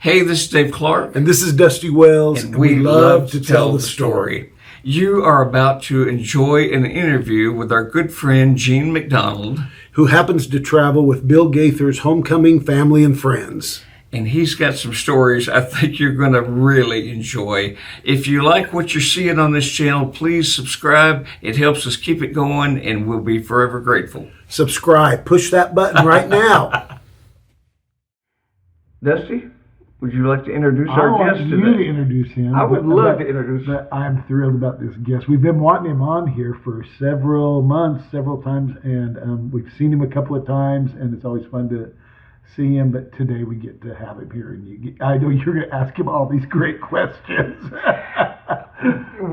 Hey, this is Dave Clark. And this is Dusty Wells. And we love to tell the story. You are about to enjoy an interview with our good friend Gene McDonald, who happens to travel with Bill Gaither's Homecoming Family and Friends. And he's got some stories I think you're going to really enjoy. If you like what you're seeing on this channel, please subscribe. It helps us keep it going, and we'll be forever grateful. Subscribe. Push that button right now. Dusty, would you like to introduce our guest today? I want you to introduce him. I would love to introduce him. I'm thrilled about this guest. We've been wanting him on here for several months, several times, and we've seen him a couple of times, and it's always fun to see him. But today we get to have him here, and I know you're going to ask him all these great questions.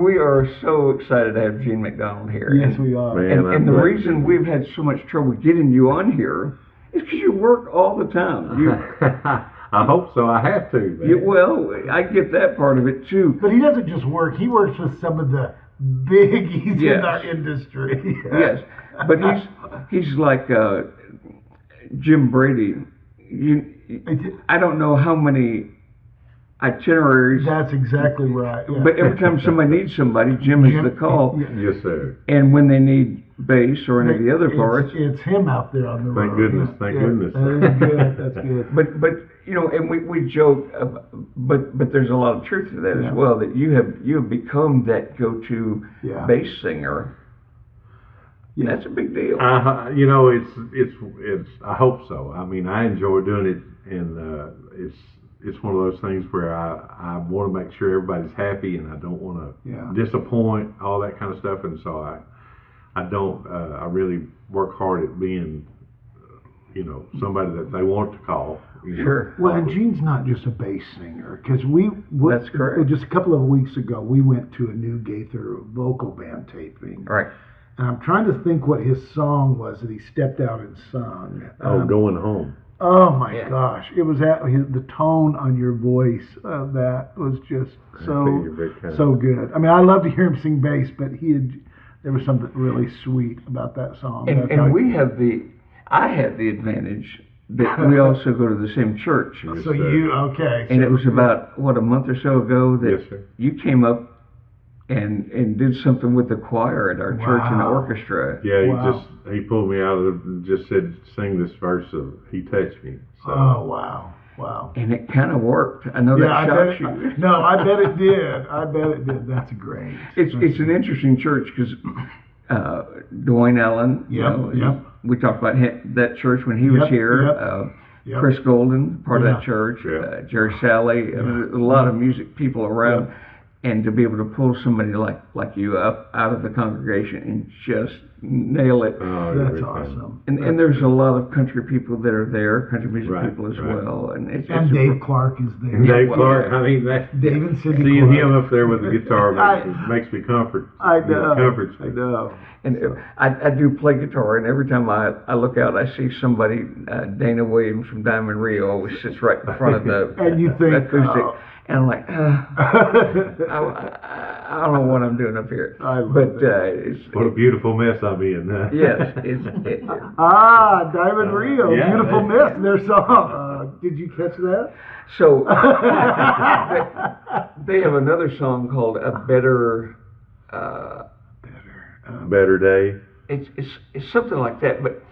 We are so excited to have Gene McDonald here. Yes, we are. Man, and the reason we've had so much trouble getting you on here is because you work all the time. I hope so. I have to. Well, I get that part of it too. But he doesn't just work. He works with some of the biggies in our industry. Yes, but he's like Jim Brady. I don't know how many itineraries. That's exactly right. Yeah. But every time somebody needs somebody, Jim is the call. Yes, sir. And when they need bass or any of the other parts, it's him out there on the road. Thank goodness. Thank goodness. That is good. That's good. But you know, and we joke, but there's a lot of truth to that as well. That you have become that go-to bass singer. Yeah. That's a big deal. You know, it's. I hope so. I mean, I enjoy doing it, and it's one of those things where I want to make sure everybody's happy, and I don't want to disappoint, all that kind of stuff, and so I really work hard at being, somebody that they want to call. Sure. Well, and Gene's not just a bass singer, because that's correct. Just a couple of weeks ago, we went to a new Gaither vocal band taping. Right. And I'm trying to think what his song was that he stepped out and sung. Going Home. Oh my gosh! It was the tone on your voice. That was just so good. I mean, I love to hear him sing bass, but there was something really sweet about that song. And I have the advantage that we also go to the same church. Yes, so you okay? And it was about a month or so ago that you came up and did something with the choir at our church in the orchestra. Yeah, he pulled me out of and just said, "Sing this verse of He Touched Me." So. Oh wow! And it kind of worked. I know that shocks you. No, I bet it did. That's great. It's an interesting church because Dwayne Allen. We talked about that church when he was here. Chris Golden, part of that church. Jerry Salley. I mean, a lot of music people around. And to be able to pull somebody like you up out of the congregation and just nail it. Oh, that's awesome. And there's a lot of country people that are there, country music people as well. And Dave Clark is there. And Dave Clark, I mean, Dave and Cindy seeing Clark. him up there with the guitar makes me comfort. I know. Comforts me. I know. And I do play guitar, and every time I look out, I see somebody, Dana Williams from Diamond Rio, always sits right in front of the and you think, acoustic. And I'm like, I don't know what I'm doing up here. What a beautiful mess I'm in. Yes. Diamond Rio, beautiful mess. Their song. Did you catch that? So they have another song called "A Better Day." It's something like that. But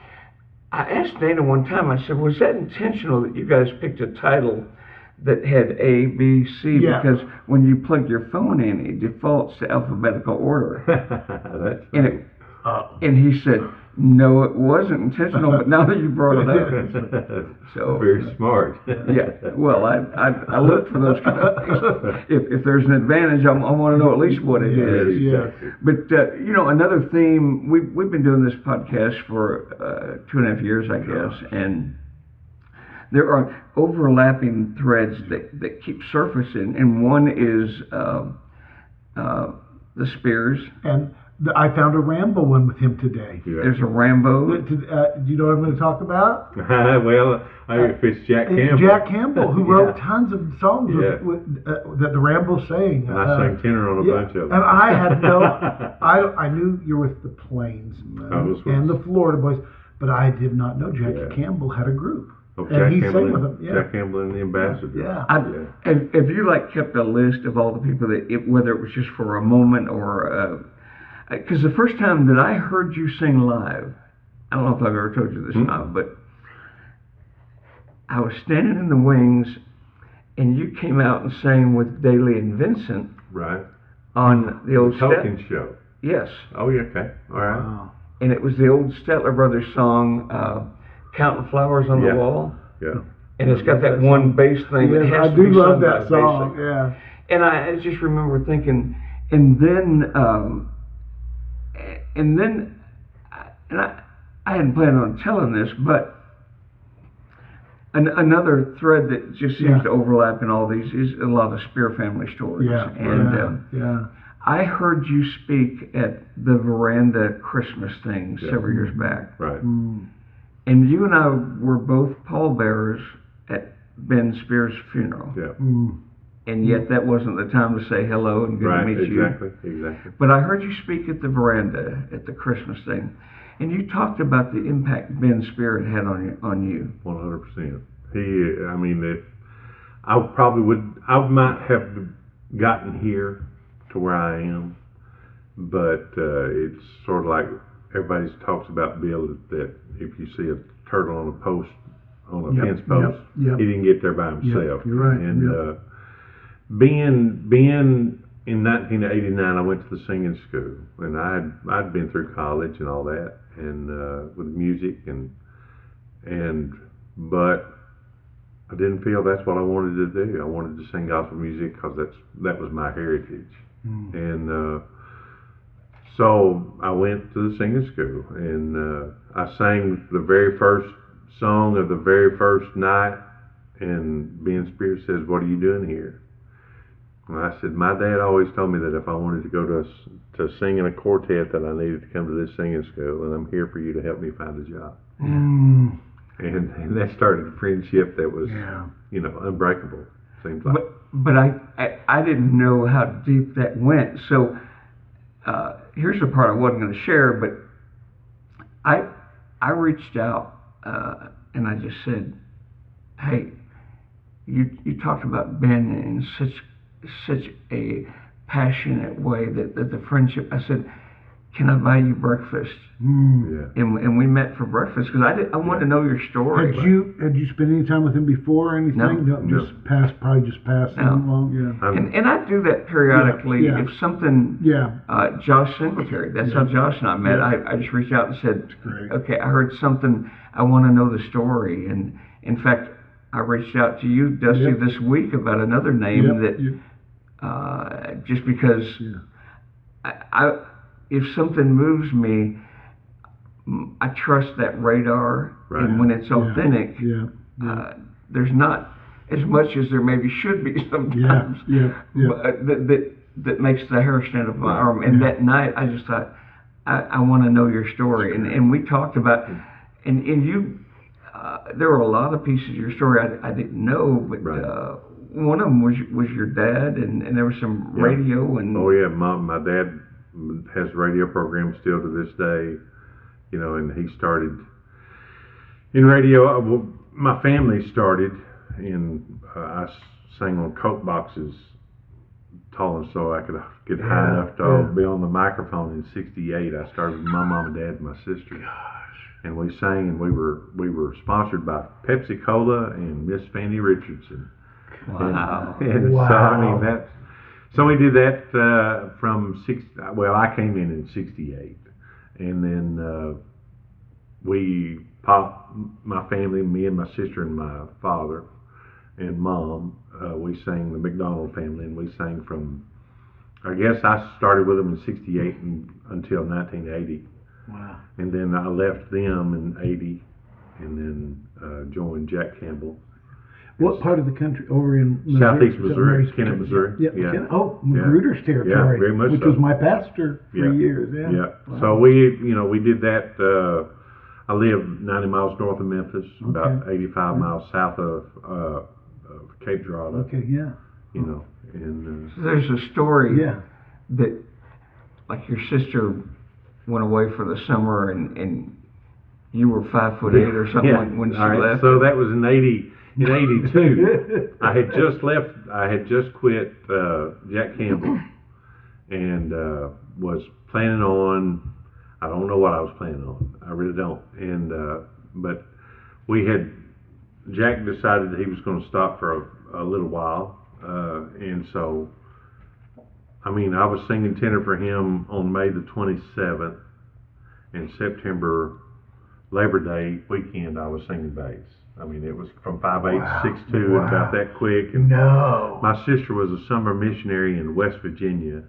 I asked Dana one time. I said, "Was that intentional that you guys picked a title that had A, B, C?" Because when you plug your phone in, it defaults to alphabetical order. That's right. And he said, "No, it wasn't intentional, but now that you brought it up." So very smart. Well, I look for those kind of things. If there's an advantage, I want to know at least what it is. Exactly. But another theme, we've been doing this podcast for 2.5 years, I guess, and there are overlapping threads that keep surfacing, and one is the Spears. And I found a Rambo one with him today. Yeah. There's a Rambo. Do you know what I'm going to talk about? Well, if it's Jack Campbell. Jack Campbell, who wrote tons of songs that the Rambo sang. And I sang tenor on a bunch of them. And I had I knew you're with the Plainsmen and the Florida Boys, but I did not know Jackie Campbell had a group. And he sang with them. Yeah. Jack Campbell and the Ambassadors. Yeah. Have you like kept a list of all the people whether it was just for a moment or because the first time that I heard you sing live, I don't know if I've ever told you this or not, but I was standing in the wings, and you came out and sang with Daly and Vincent. Right. On the old Tolkien show. Yes. Oh, yeah, okay. All right. Wow. And it was the old Statler Brothers song, Counting Flowers on the Wall. Yeah. And it's got that one bass thing that has I to do be love sung by that a song. bass. Yeah. And I just remember thinking, and then I hadn't planned on telling this, but another thread that just seems to overlap in all these is a lot of Spear family stories. Yeah. And I heard you speak at the Veranda Christmas thing several years back. Right. And you and I were both pallbearers at Ben Spear's funeral. Yeah. And yet that wasn't the time to say hello and good to meet you. Exactly. But I heard you speak at the Veranda at the Christmas thing. And you talked about the impact Ben Spear had on you. 100%. I might have gotten here to where I am, but it's sort of like everybody talks about Bill, that if you see a turtle on a post, on a fence post, he didn't get there by himself. You're right. And being in 1989, I went to the singing school, and I'd been through college and all that, and with music but I didn't feel that's what I wanted to do. I wanted to sing gospel music because that was my heritage, and so I went to the singing school, and I sang the very first song of the very first night, and Ben Spear says, "What are you doing here?" And I said, "My dad always told me that if I wanted to go to sing in a quartet, that I needed to come to this singing school, and I'm here for you to help me find a job." And that started a friendship that was, unbreakable. Seems like. But I didn't know how deep that went. So here's the part I wasn't going to share, but I reached out and I just said, "Hey, you talked about Ben in such a passionate way that the friendship." I said, "Can I buy you breakfast?" And we met for breakfast because I wanted to know your story. Had you spent any time with him before or anything? No. Just passed him along. Yeah. And I do that periodically. If something, Josh Singletary, that's how Josh and I met. I just reached out and said, "Okay, I heard something. I want to know the story." And in fact, I reached out to you, Dusty, this week about another name that just because if something moves me, I trust that radar, and when it's authentic, there's not as much as there maybe should be sometimes. That makes the hair stand up on my arm. And that night, I just thought, I want to know your story, and we talked about, and you, there were a lot of pieces of your story I didn't know, but one of them was your dad, and there was some radio and. Oh yeah, my dad has a radio program still to this day, and he started in radio. My family started I sang on Coke boxes, tall enough so I could get high enough to be on the microphone in '68. I started with my mom and dad and my sister. And we sang, and we were sponsored by Pepsi Cola and Miss Fanny Richardson. Wow! So we did that from I came in '68, and then my family, me and my sister and my father and mom, we sang the McDonald family, and we sang from. I guess I started with them in '68 until 1980. Wow. And then I left them in '80, and then joined Jack Campbell. What part of the country? Over in Missouri? Southeast Missouri, Kennett, Missouri. Magruder's territory, very much which so. was my pastor for years. Wow. So we did that. I live 90 miles north of Memphis, about 85 miles south of Cape Girardeau. Okay, yeah. And so there's a story that, like, your sister went away for the summer, and You were 5'8" or something when she left. So that was in '82. I had just left. I had just quit Jack Campbell, and was planning on. I don't know what I was planning on. I really don't. And but Jack decided that he was going to stop for a little while, and so. I mean, I was singing tenor for him on May the 27th, and September, Labor Day weekend, I was singing bass. I mean, it was from 5'8" to 6'2", and about that quick. And my sister was a summer missionary in West Virginia,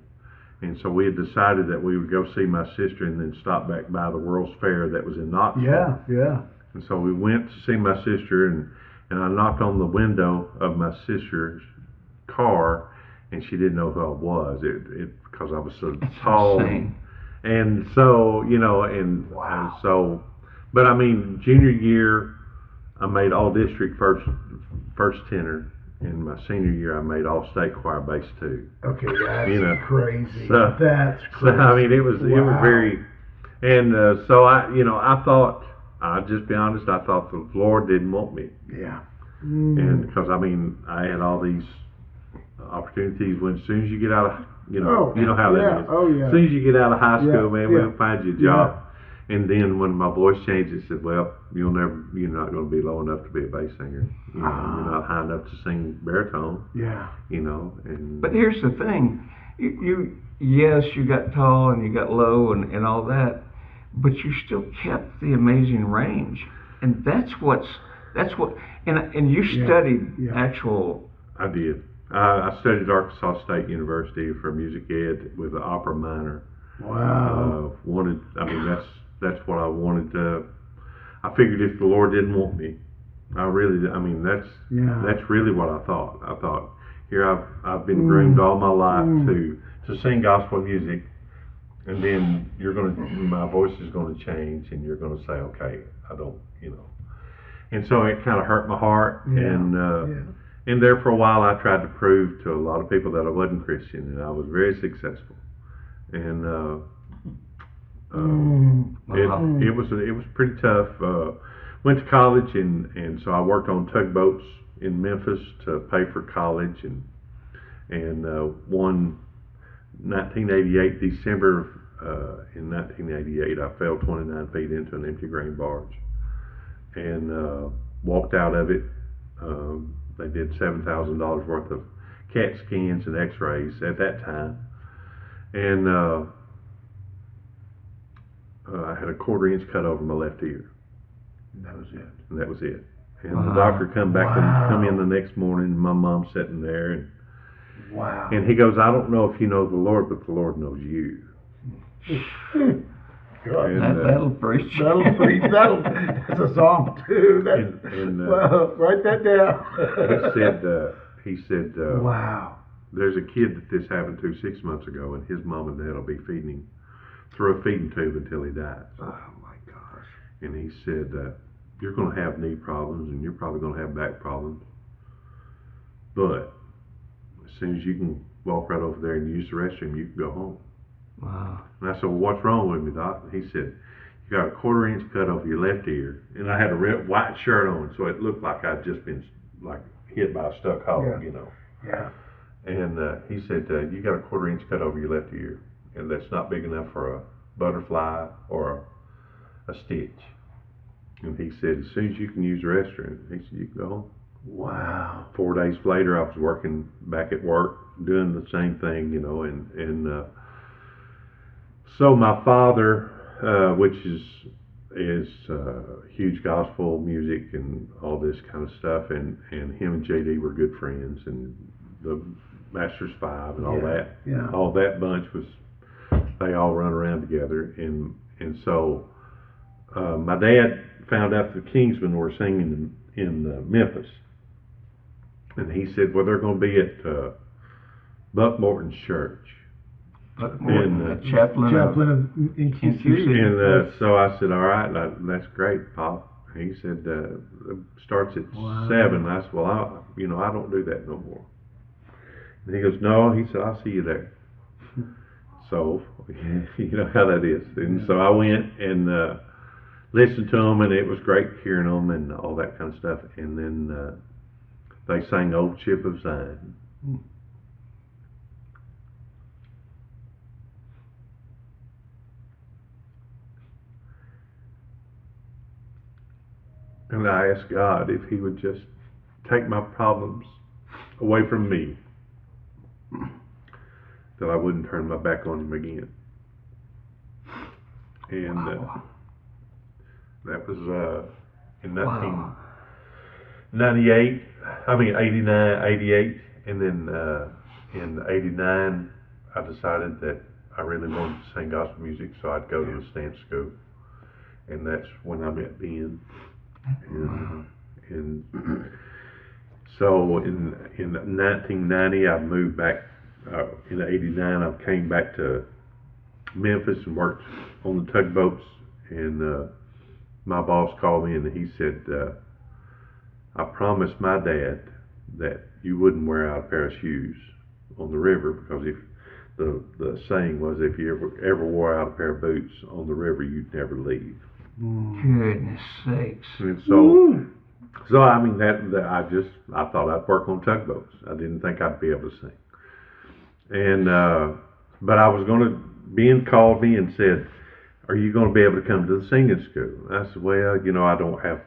and so we had decided that we would go see my sister and then stop back by the World's Fair that was in Knoxville. Yeah. And so we went to see my sister, and I knocked on the window of my sister's car, and she didn't know who I was, because I was so tall, and so so. But I mean, junior year, I made all district first tenor. In my senior year, I made all state choir bass too. Okay, that's crazy. That's crazy. So I mean, it was very, and so I thought, I'll just be honest, I thought the Lord didn't want me. Yeah. And because I mean, I had all these opportunities when as soon as you get out of you know how that is. Oh yeah. As soon as you get out of high school, man, we'll find you a job. And then when my voice changed, it said, "Well, you're not going to be low enough to be a bass singer. You're not high enough to sing baritone." Yeah. And but here's the thing, yes, you got tall and you got low and all that, but you still kept the amazing range, and that's what and you studied actual. I did. I studied at Arkansas State University for music ed with an opera minor. Wow. That's what I wanted to. I figured if the Lord didn't want me, that's really what I thought. I thought, here I've been groomed all my life to sing gospel music, and then my voice is going to change, and you're going to say, okay, I don't, And so it kind of hurt my heart, and there for a while I tried to prove to a lot of people that I wasn't Christian, and I was very successful. And it was pretty tough. Went to college, and so I worked on tugboats in Memphis to pay for college, and one 1988 December in 1988 I fell 29 feet into an empty grain barge, and walked out of it. They did $7,000 worth of CAT scans and X-rays at that time, and I had a 1/4 inch cut over my left ear. And that was it. And the doctor come in the next morning, and my mom's sitting there, and and he goes, "I don't know if you know the Lord, but the Lord knows you." That'll preach. That's a song too. Write that down. He said, wow. There's a kid that this happened to 6 months ago, and his mom and dad will be feeding him through a feeding tube until he dies. Oh my gosh. And he said, you're going to have knee problems, and you're probably going to have back problems, but as soon as you can walk right over there and use the restroom, you can go home. Wow. And I said, well, what's wrong with me, Doc? And he said, you got a 1/4 inch cut over your left ear. And I had a red, white shirt on, so it looked like I'd just been hit by a stuck hog, Yeah. And he said, you got a 1/4 inch cut over your left ear, and that's not big enough for a butterfly or a stitch. And he said, as soon as you can use the restroom, he said, you can go home. Wow. 4 days later, I was working back at work, doing the same thing, and so my father, which is huge gospel music and all this kind of stuff, and him and JD were good friends, and the Masters 5 and all that. Yeah. All that bunch they all run around together, and so my dad found out the Kingsmen were singing in Memphis, and he said, well, they're going to be at Buck Morton's church. And chaplain of NQC. And so I said, all right, that's great, Pop. He said, it starts at 7. I said, well, I don't do that no more. And he goes, no. He said, I'll see you there. So, you know how that is. And so I went, and listened to them, and it was great hearing them and all that kind of stuff. And then they sang "Old Ship of Zion." And I asked God if He would just take my problems away from me, that I wouldn't turn my back on Him again. And that was in 1998, 89, 88. And then in 89, I decided that I really wanted to sing gospel music, so I'd go to the stand school. And that's when I met Ben. And so in 1990, I moved back. In 89, I came back to Memphis and worked on the tugboats. And my boss called me and he said, I promised my dad that you wouldn't wear out a pair of shoes on the river, because if the saying was, if you ever wore out a pair of boots on the river, you'd never leave. Goodness sakes. And so I mean, that I thought I'd work on tugboats. I didn't think I'd be able to sing. And but I was going to. Ben called me and said, "Are you going to be able to come to the singing school?" And I said, "Well, I don't have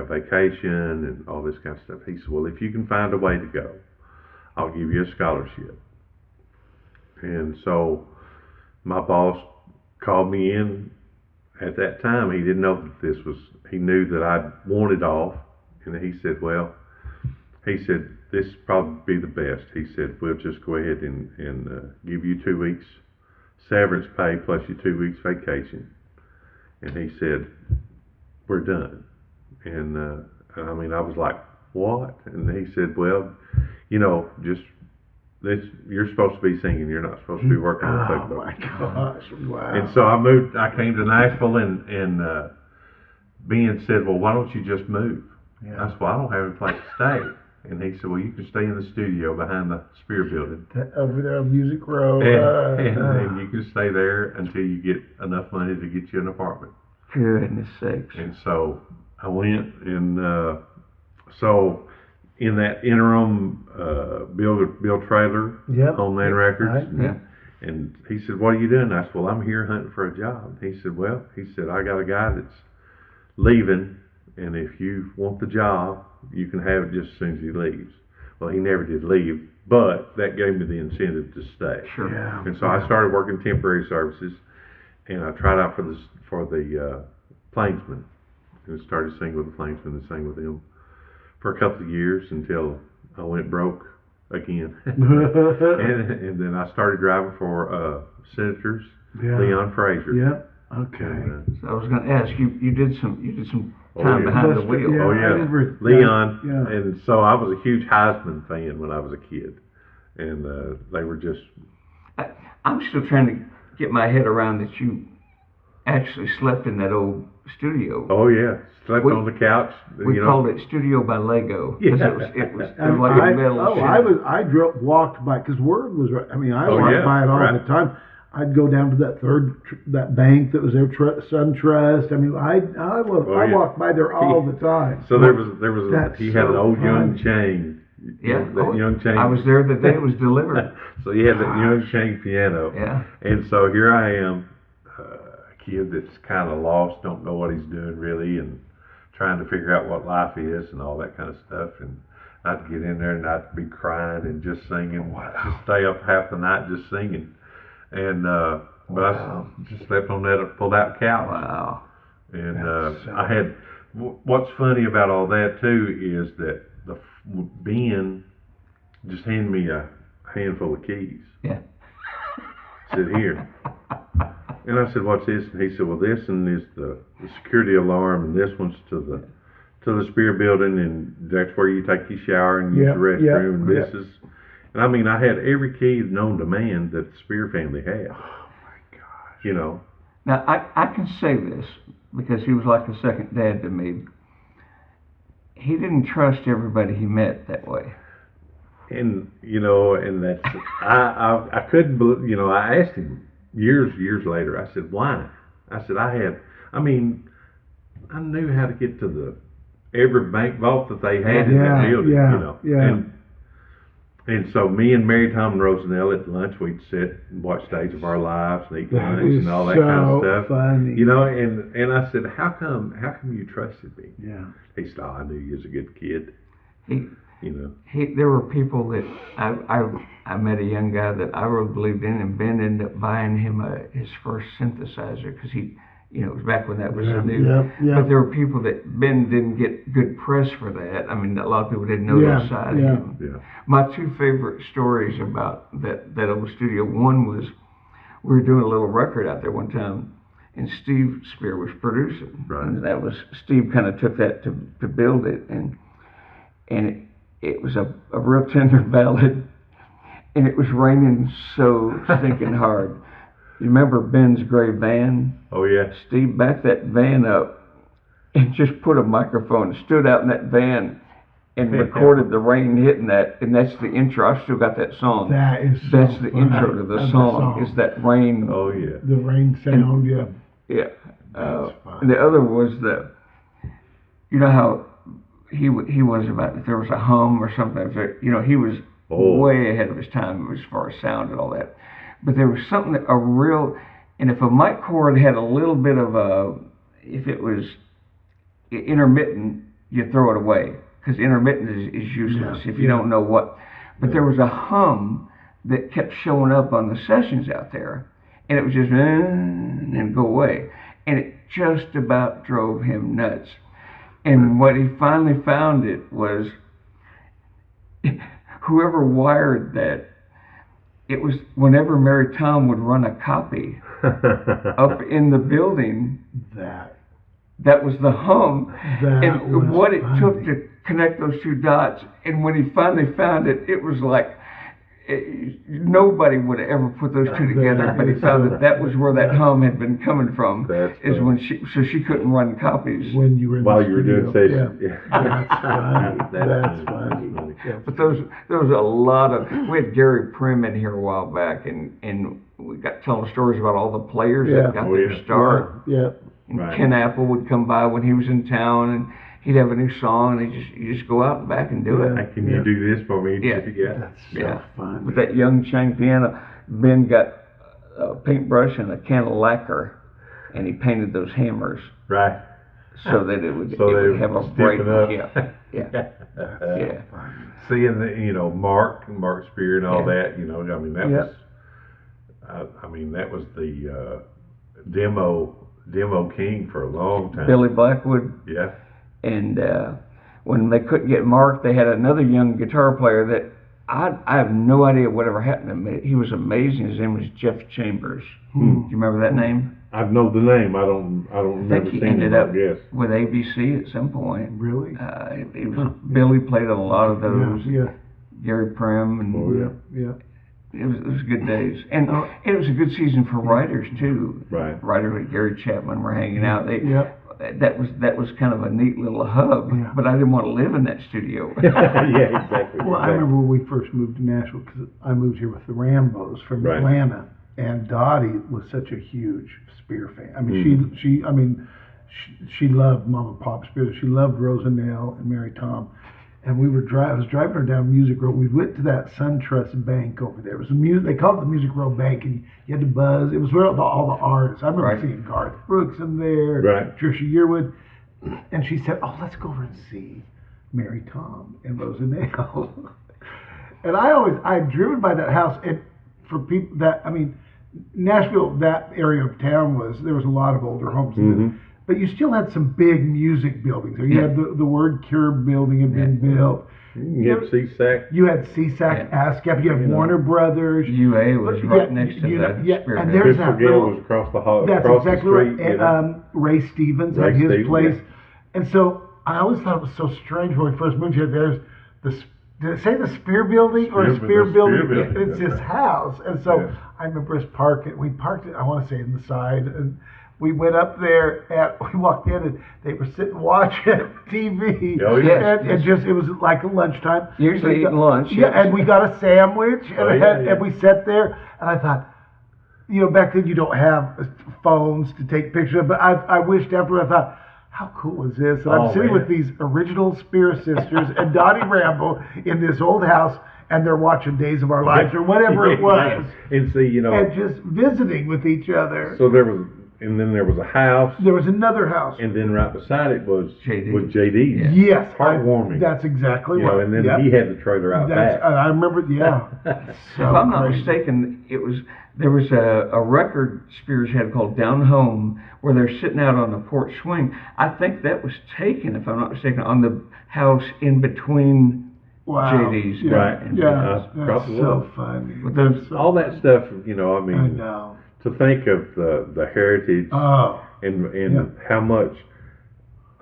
vacation and all this kind of stuff." He said, "Well, if you can find a way to go, I'll give you a scholarship." And so my boss called me in. At that time, he didn't know that he knew that I wanted off. And he said, this would probably be the best. He said, we'll just go ahead and give you 2 weeks severance pay plus your 2 weeks vacation. And he said, we're done. And I was like, what? And he said, well, you're supposed to be singing. You're not supposed to be working on a tugboat. Oh my gosh! Wow. And so I came to Nashville, and Ben said, well, why don't you just move? Yeah. I said, well, I don't have a place to stay. And he said, well, you can stay in the studio behind the Spear Building. Over there on Music Row. And you can stay there until you get enough money to get you an apartment. Goodness sakes. And so I went, and so in that interim, Bill Trailer on Land Records. Yeah. And he said, what are you doing? I said, well, I'm here hunting for a job. He said, I got a guy that's leaving, and if you want the job, you can have it just as soon as he leaves. Well, he never did leave, but that gave me the incentive to stay. Sure. Yeah. And so I started working temporary services, and I tried out for the Plainsmen, and started singing with the Plainsmen and sang with them for a couple of years until I went broke again. and then I started driving for Senators, Leon Fraser. Yep. Okay. So I was going to ask you. You did some time behind the wheel. Leon. Yeah. And so I was a huge Heisman fan when I was a kid, and they were just. I'm still trying to get my head around that you actually slept in that old studio. Oh yeah, slept on the couch. We called it Studio by Lego because it was like a metal I walked by, because word was right. I walked by it all the time. I'd go down to that bank that was there, SunTrust. I walked by there all the time. So there was he had an old Young Chang. Yeah, Young Chang. I was there the day it was delivered. So he had that Young Chang piano. Yeah. And so here I am, a kid that's kind of lost, don't know what he's doing really, and trying to figure out what life is and all that kind of stuff. And I'd get in there and I'd be crying and just singing, just stay up half the night just singing. And but I just slept on that pulled-out couch. Wow. And I had. What's funny about all that too is that Ben just handed me a handful of keys. Yeah. Said, here. And I said, what's this? And he said, well, this one is the security alarm, and this one's to the Spear Building, and that's where you take your shower and use the restroom. And this is. And I had every key known to man that the Spear family had. Oh my gosh. Now, I can say this because he was like a second dad to me. He didn't trust everybody he met that way. And, and that's, I couldn't believe, I asked him years later, I said, why? I said, I knew how to get to every bank vault that they had in that building, you know. And so me and Mary Tom and Rosanelle at lunch, we'd sit and watch Days of Our Lives and eat lunch and all that kind of stuff. Funny. You know, and I said, how come you trusted me? Yeah. He said, I knew you was a good kid. There were people that I met a young guy that I really believed in, and Ben ended up buying him his first synthesizer because it was back when that was new. But there were people that Ben didn't get good press for that. I mean, a lot of people didn't know that side of him. Yeah. My two favorite stories about that old studio, one was we were doing a little record out there one time, and Steve Spear was producing. Right. And that was, Steve kind of took that to build it, and it was a real tender ballad, and it was raining so stinking hard. You remember Ben's gray van? Oh, yeah. Steve backed that van up and just put a microphone, stood out in that van, and recorded the rain hitting that, and that's the intro. I've still got that song. That's the intro to the song, is that rain. Oh, yeah. The rain sound, Yeah. And the other was you know how he was about, if there was a hum or something, he was way ahead of his time as far as sound and all that. But there was something and if a mic cord had a little bit of if it was intermittent, you throw it away, because intermittent is useless if you don't know what. But there was a hum that kept showing up on the sessions out there, and it was just and go away, and it just about drove him nuts. And what he finally found it was, whoever wired that, it was whenever Mary Tom would run a copy up in the building, that was the hum. And what it took to connect those two dots. And when he finally found it, it was like nobody would have ever put those two together, but he found that was where that hum had been coming from. When she couldn't run copies when you were while you were doing sessions. That's funny. That's funny. But there was a lot of. We had Gary Prim in here a while back, and we got telling stories about all the players that got their start. And Ken Apple would come by when he was in town, and he'd have a new song, and you just go out and back and do it. Hey, can you do this for me? That's so fun. With that young Chang piano, Ben got a paintbrush and a can of lacquer, and he painted those hammers. Right. So that it would have a bright. Yeah. Seeing Mark Spear and all that, I mean that was. That was the demo king for a long time. Billy Blackwood. Yeah. And when they couldn't get Mark, they had another young guitar player that I have no idea whatever happened to him. He was amazing. His name was Jeff Chambers. Do you remember that name? I know the name. I don't remember seeing him. I think he ended up with ABC at some point. Really? It was Billy played on a lot of those. Gary Prim and It was good days, and it was a good season for writers too. Right. Writers like Gary Chapman were hanging out. That was kind of a neat little hub. But I didn't want to live in that studio. Exactly. Well, I remember when we first moved to Nashville, because I moved here with the Rambos from Atlanta, and Dottie was such a huge Spear fan. I mean, she loved Mom and Pop Spear. She loved Rosanelle and Mary Tom. And I was driving her down Music Row. We went to that SunTrust Bank over there. It was they called it the Music Row Bank, and you had to buzz. It was where all the artists. I remember seeing Garth Brooks in there, Trisha Yearwood, and she said, "Oh, let's go over and see Mary Tom and Rosanelle." And I'm driven by that house, and for people Nashville, that area of town there was a lot of older homes. But you still had some big music buildings. You had the Word Cure building had been built. You had CSAC. You had CSAC, ASCAP. You had Warner Brothers. UA was right next to that. And there's that was across the hall. That's across exactly the street, right. And Ray Stevens had his place. And so I always thought it was so strange when we first moved here. There's did it say the Spear Building or Spear Building? It's his house. And so I remember us parking. We parked it, I want to say, in the side. And we went up there and we walked in and they were sitting watching TV. And it was like lunchtime. Usually eating lunch. And we got a sandwich and we sat there, and I thought, back then you don't have phones to take pictures of, but I wished after, I thought, how cool was this? And I'm sitting with these original Spear sisters and Dottie Rambo in this old house, and they're watching Days of Our Lives or whatever it was. And see, and just visiting with each other. So then there was a house. There was another house. And then right beside it was JD. JD. Yes. Heartwarming. That's exactly right. And then he had the trailer out back. I remember, So if I'm not mistaken, there was a record Spears had called Down Home, where they're sitting out on the porch swing. I think that was taken, if I'm not mistaken, on the house in between JD's. Yeah. Right. That's so funny. All that stuff, I know. To think of the heritage and how much,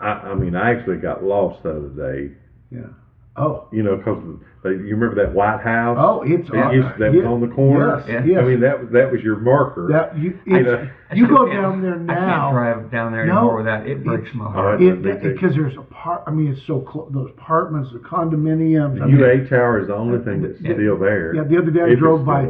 I actually got lost the other day. Yeah. Oh. Because you remember that White House? Oh, that was on the corner. Yes, yes. I mean, that was your marker. You go down there now. I can't drive down there anymore without it. Breaks my heart. Because there's it's so close. Those apartments, the condominiums. The UA Tower is the only thing that's still there. Yeah, the other day I drove by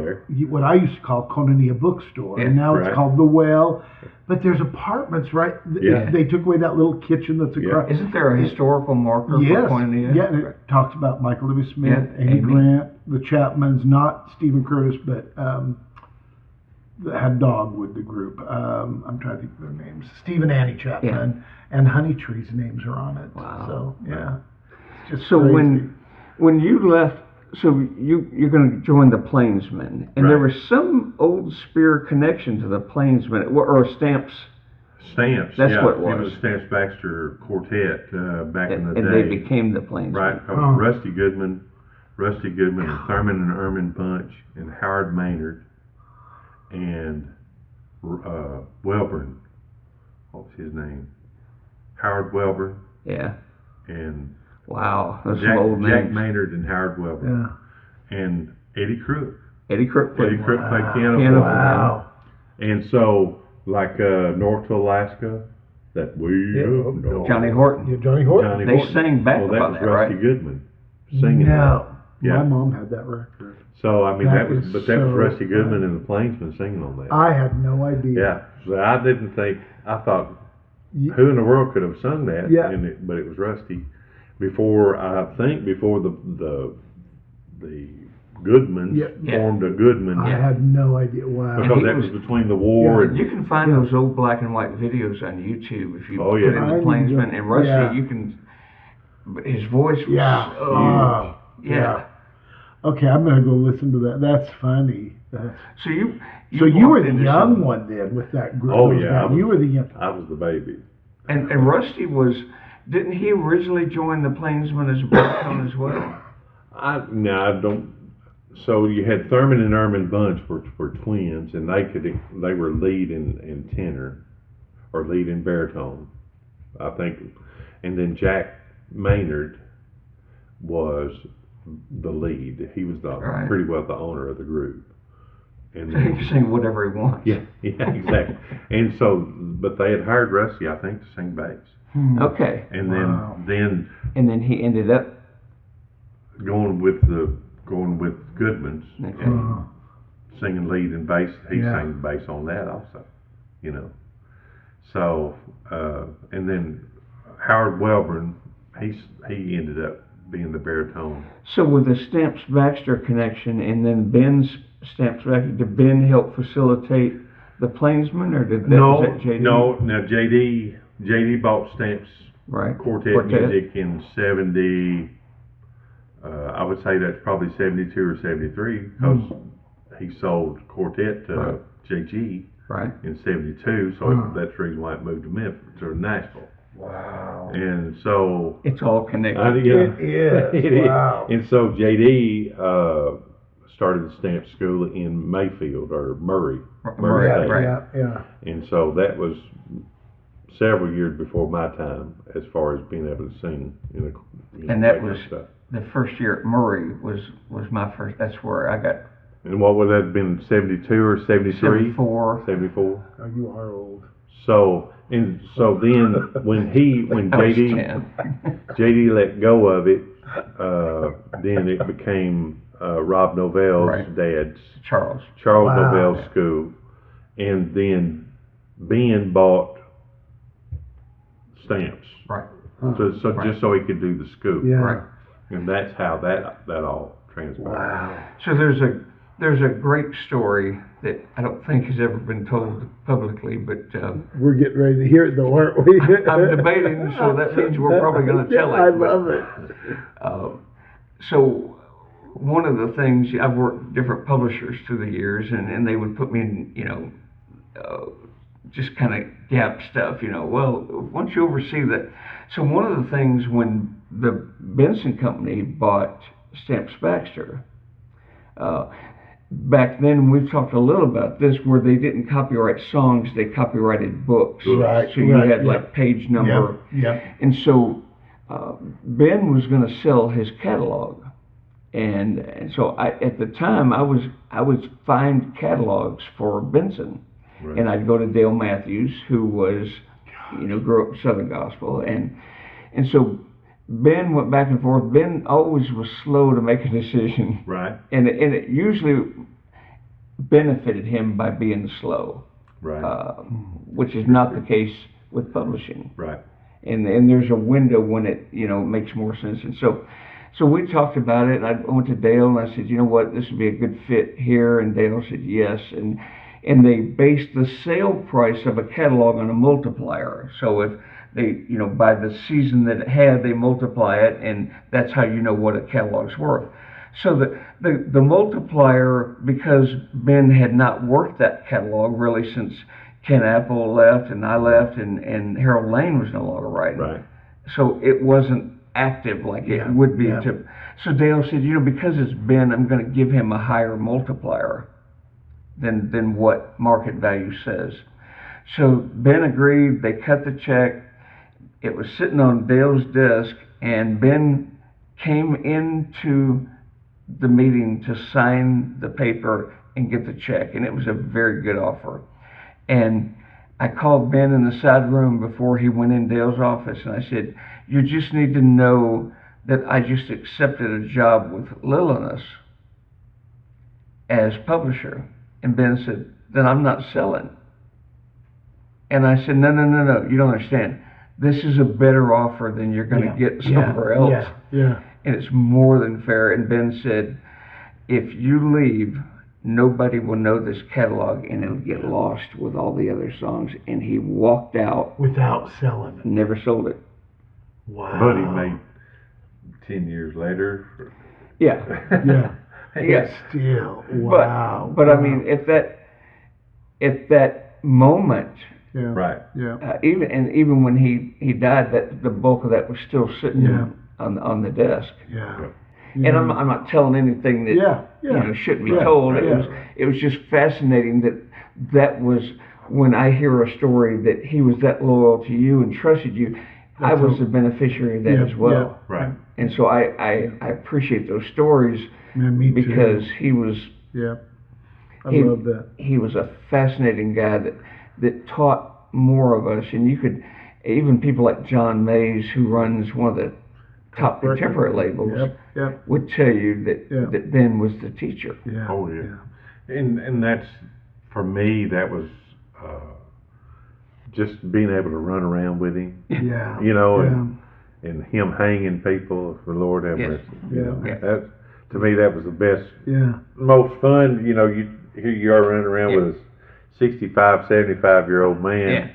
what I used to call Koinonia Bookstore, and now it's called The Well. But there's apartments, right? Yeah. They took away that little kitchen that's across. Isn't there a historical marker for Koinonia? Yeah, and it talks about Michael W. Smith, Amy Grant, the Chapmans, not Stephen Curtis, but that had Dogwood, the group. I'm trying to think of their names. Steve and Annie Chapman and Honeytree's names are on it. Wow. So, it's just crazy. when you left, so you're going to join the Plainsmen, and there was some old Spear connection to the Plainsmen, or Stamps. Stamps. That's what it was. It was Stamps Baxter Quartet back in the day. And they became the Plainsmen. Right. Rusty Goodman, and Thurman and Ermin Bunch, and Howard Maynard, and Welborn. What was his name? Howard Welborn. Yeah. And wow, those some old names. Jack Maynard and Howard Welborn. Yeah. And Eddie Crook. Eddie Crook played piano. Wow. And so, like North to Alaska, that Johnny Horton. Yeah, Johnny Horton. They sang back that about was that, Rusty right? Goodman singing. No. Yeah. My mom had that record. So that was so Rusty Goodman and the Plainsmen singing on that. I had no idea. Yeah. So I thought, who in the world could have sung that? Yeah. But it was Rusty. Before the Goodmans formed a Goodman. I had no idea. Wow. Because that was between the war and... You can find those old black and white videos on YouTube if you put in the Plainsmen. And Rusty, you can... But his voice was huge. Okay, I'm going to go listen to that. That's funny. So you were the young one then with that group. Oh, yeah. You were the young... I was the baby. And Rusty was... Didn't he originally join the Plainsmen as a baritone as well? I don't. So you had Thurman and Ermin Bunch were twins, and they were lead in tenor, or lead in baritone, I think. And then Jack Maynard was the lead. He was pretty well the owner of the group. And so he can sing whatever he wants. Yeah, exactly. And so, but they had hired Rusty, I think, to sing bass. Okay. And then he ended up going with Goodman's, singing lead and bass. He sang bass on that also, So and then Howard Welborn, he ended up being the baritone. So with the Stamps Baxter connection, and then Ben's Stamps Baxter, did Ben help facilitate the Plainsmen, or did that JD? No. Now JD bought Stamps Quartet music in 70. I would say that's probably 72 or 73, because he sold Quartet to JG in 72. So that's the reason why it moved to Memphis, to Nashville. Wow. And so it's all connected. It is. Wow. And so JD started the Stamp School in Mayfield, or Murray State. Yeah. And so that was several years before my time, as far as being able to sing. And that was the first year at Murray was my first. That's where I got. And what would that have been? 72 or 73? 74. 74. Oh, you are old. So then when JD let go of it, then it became Rob Novell's dad's Charles Novell's school, and then Ben bought stamps. Right. So just so he could do the scoop. Yeah. Right. And that's how that all transpired. Wow. So there's a great story that I don't think has ever been told publicly, but We're getting ready to hear it though, aren't we? I'm debating, so that means we're probably going to tell it. I but, love it. So one of the things, I've worked with different publishers through the years, and they would put me in, just kind of gap stuff, well, once you oversee that. So one of the things when the Benson Company bought Stamps Baxter, back then, we've talked a little about this, where they didn't copyright songs, they copyrighted books. Right. So you had like page number. Yep. And so Ben was going to sell his catalog. And so at the time, I was find catalogs for Benson. Right. And I'd go to Dale Matthews, who was, grew up Southern Gospel. And so Ben went back and forth. Ben always was slow to make a decision. Right. And it usually benefited him by being slow. Right. Which is not the case with publishing. Right. And there's a window when it, makes more sense. And so we talked about it, and I went to Dale and I said, you know what, this would be a good fit here. And Dale said yes. And they based the sale price of a catalog on a multiplier. So if they, by the season that it had, they multiply it, and that's how you know what a catalog's worth. So the multiplier, because Ben had not worked that catalog really since Ken Apple left and I left and Harold Lane was no longer writing. Right. So it wasn't active like it would be. So Dale said, because it's Ben, I'm going to give him a higher multiplier than what market value says. So Ben agreed, they cut the check. It was sitting on Dale's desk, and Ben came into the meeting to sign the paper and get the check, and it was a very good offer. And I called Ben in the side room before he went in Dale's office, and I said, you just need to know that I just accepted a job with Lilinas as publisher. And Ben said, then I'm not selling. And I said, no, you don't understand. This is a better offer than you're going to get somewhere else. Yeah. And it's more than fair. And Ben said, if you leave, nobody will know this catalog, and it'll get lost with all the other songs. And he walked out. Without selling it. Never sold it. Wow. But he made 10 years later. Yeah. Yeah. Yes. Still, wow. But I mean, at that moment, right. Yeah. Even when he died, that the bulk of that was still sitting on the desk. Yeah. And I'm not telling anything that shouldn't be told. It was just fascinating that was when I hear a story that he was that loyal to you and trusted you. I was the beneficiary of that as well. Yeah. Right. And so I appreciate those stories. Man, me because too. he was. Yeah. I love that. He was a fascinating guy that taught more of us, and you could even people like John Mays, who runs one of the top contemporary labels, would tell you that Ben was the teacher. Yeah. Oh yeah. And that's, for me, that was just being able to run around with him. Yeah. And him hanging people, for Lord have mercy. Yeah. That, to me, that was the best, most fun. Here you are running around with a 65, 75-year-old man,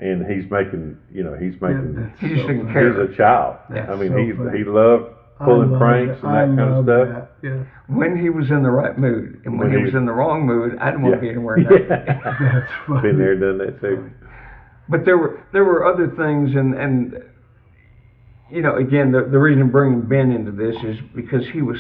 and he's making, he's a child. Yeah. I mean, he loved pulling pranks and that kind of stuff. Yeah. When he was in the right mood, and when he was in the wrong mood, I didn't want to be anywhere near that. That's funny. Been there, done that too. But there were other things, and again, the reason I'm bringing Ben into this is because he was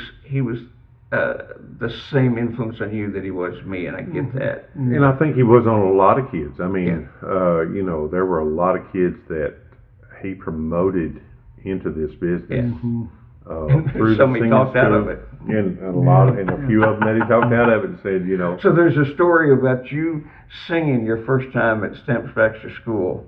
the same influence on you that he was me, and I get that. And I think he was on a lot of kids. I mean, there were a lot of kids that he promoted into this business. Through some he talked out of it. And a few of them that he talked out of it and said, So there's a story about you singing your first time at Stamps Baxter School.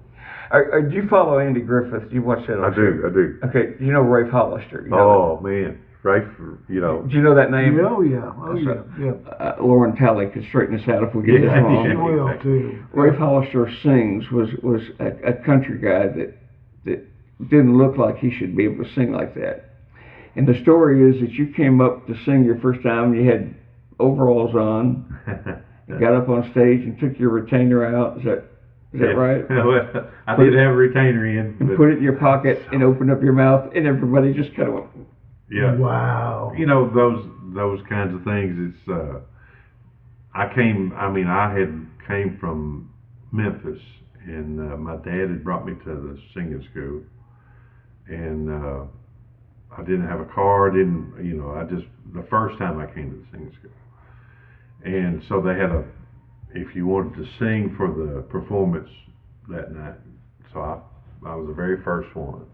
Do you follow Andy Griffith? Do you watch that? I do. Okay, you know Rafe Hollister. Man. Ray, you know. Do you know that name? Oh yeah, oh yeah, yeah. Lauren Talley could straighten us out if we get this She wrong. will too. Rafe Hollister Sings was a country guy that didn't look like he should be able to sing like that. And the story is that you came up to sing your first time, you had overalls on, you got up on stage and took your retainer out. Is that right? Well, I did have a retainer in. And put it in your pocket and opened up your mouth, and everybody just kind of went. Yeah. Wow. You know, those kinds of things. It's I had came from Memphis, and my dad had brought me to the singing school, and I didn't have a car. The first time I came to the singing school, and so they had if you wanted to sing for the performance that night, so I was the very first one.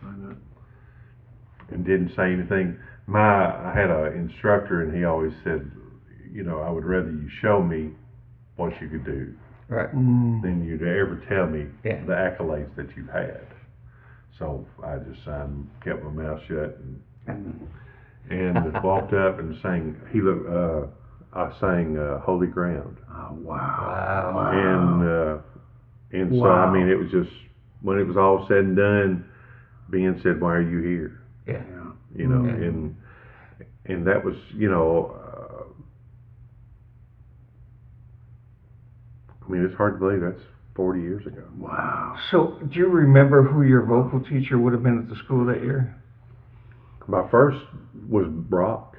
Sign up. And didn't say anything. I had an instructor, and he always said, you know, I would rather you show me what you could do, right, than you to ever tell me the accolades that you've had. So I just kept my mouth shut, and walked up and sang. I sang "Holy Ground." Oh, wow. And so I mean, it was just when it was all said and done, Ben said, "Why are you here?" Yeah. You know, and that was, you know, I mean, it's hard to believe that's 40 years ago. Wow. So, do you remember who your vocal teacher would have been at the school that year? My first was Brock.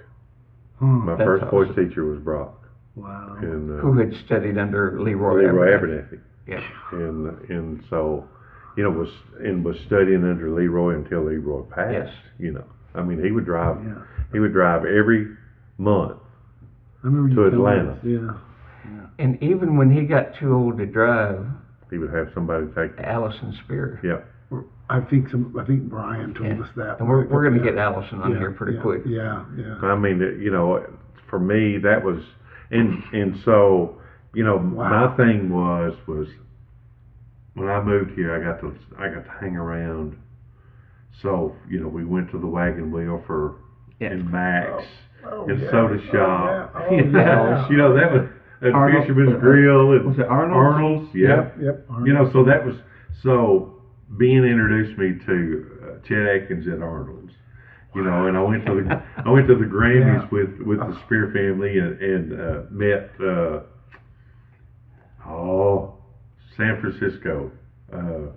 My first voice teacher was Brock. Wow. And, who had studied under Leroy Abernathy. Yeah. And so, you know, was studying under Leroy until Leroy passed. Yes. You know, I mean, he would drive every month to Atlanta. Yeah. And even when he got too old to drive, he would have somebody take him. Allison Spear. Yeah. I think Brian told us that. And we're going to get Allison on here pretty quick. Yeah. I mean, you know, for me that was, and so, you know, my thing was when I moved here, I got to hang around. So, you know, we went to the Wagon Wheel and Max and Soda Shop. You know, that was Fisherman's Grill and was it Arnold's? Arnold's. Yep. Arnold's. You know, so that was Ben introduced me to Chet Atkins at Arnold's. You know, and I went to the Grammys with the Spear family and met San Francisco.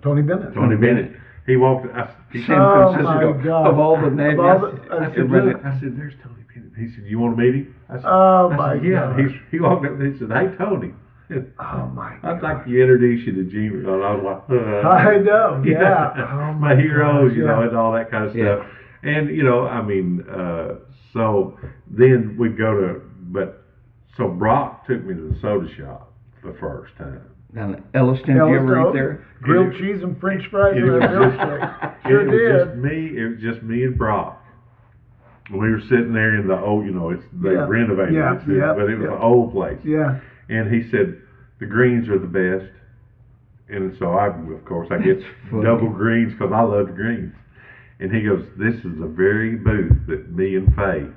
Tony Bennett. Tony Bennett. He walked. San Francisco. My God. Of all the names. I said, "There's Tony Bennett." He said, "You want to meet him?" I said, "Yeah." He walked up and he said, "Hey, Tony." Oh my God. I'd like to introduce you to Gene McDonald. I was like, I know. Yeah. Oh my heroes, gosh, you know, and all that kind of stuff. And you know, I mean, so then we'd go so Brock took me to the Soda Shop the first time. Down at Elliston, did you ever eat there? Grilled cheese and French fries and a milkshake. Sure It was just me and Brock. We were sitting there in the old, you know, they renovated it, but it was an old place. Yeah. And he said, the greens are the best. And so I get double greens because I love the greens. And he goes, this is the very booth that me and Faye,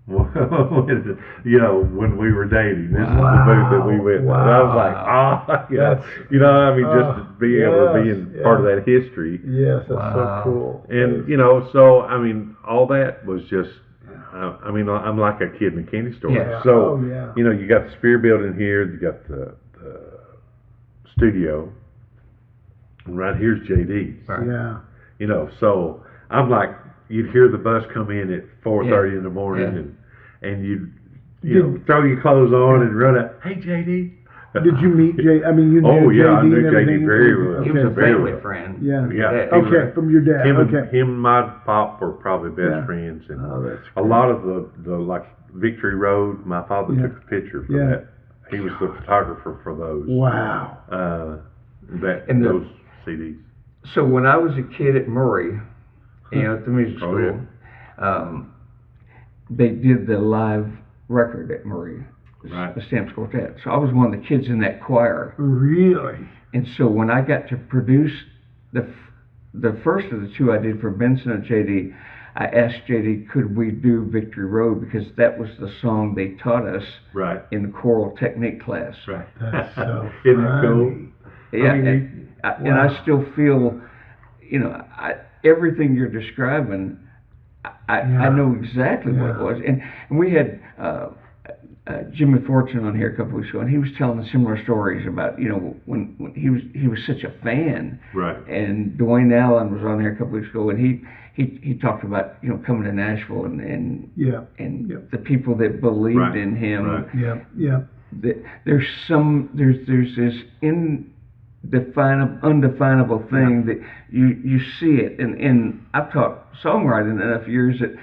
you know, when we were dating. This is the booth that we went to. And I was like, you know, I mean, just to be able to be in part of that history. Yes, that's so cool. And, you know, so, I mean, all that was just, I mean, I'm like a kid in a candy store. Yeah. So, you know, you got the Spear Building here, you got the studio, and right here's JD's. Right. Yeah. You know, so I'm like, you'd hear the bus come in at 4:30 in the morning, and you'd throw your clothes on and run out. Hey, JD. Did you meet JD? I mean, you knew JD I knew and everything? JD very well. He was a family friend. Yeah. Okay, from your dad. Him and my pop were probably best friends, and that's a lot of the like Victory Road. My father took a picture for that. He was the photographer for those. Wow. Those CDs. So when I was a kid at Murray, you know, at the music school, they did the live record at Murray, the Stamps Quartet. So I was one of the kids in that choir. Really? And so when I got to produce the first of the two I did for Benson and JD, I asked JD, could we do Victory Road, because that was the song they taught us in the choral technique class. Right. That's so Isn't it cool? funny. Yeah, I mean, and I still feel, everything you're describing, I know exactly what it was. And we had Jimmy Fortune on here a couple weeks ago, and he was telling similar stories about, when he was such a fan. Right. And Dwayne Allen was on here a couple weeks ago, and he talked about, coming to Nashville and the people that believed in him. Right. There's this undefinable thing that you see it, and I've taught songwriting enough years that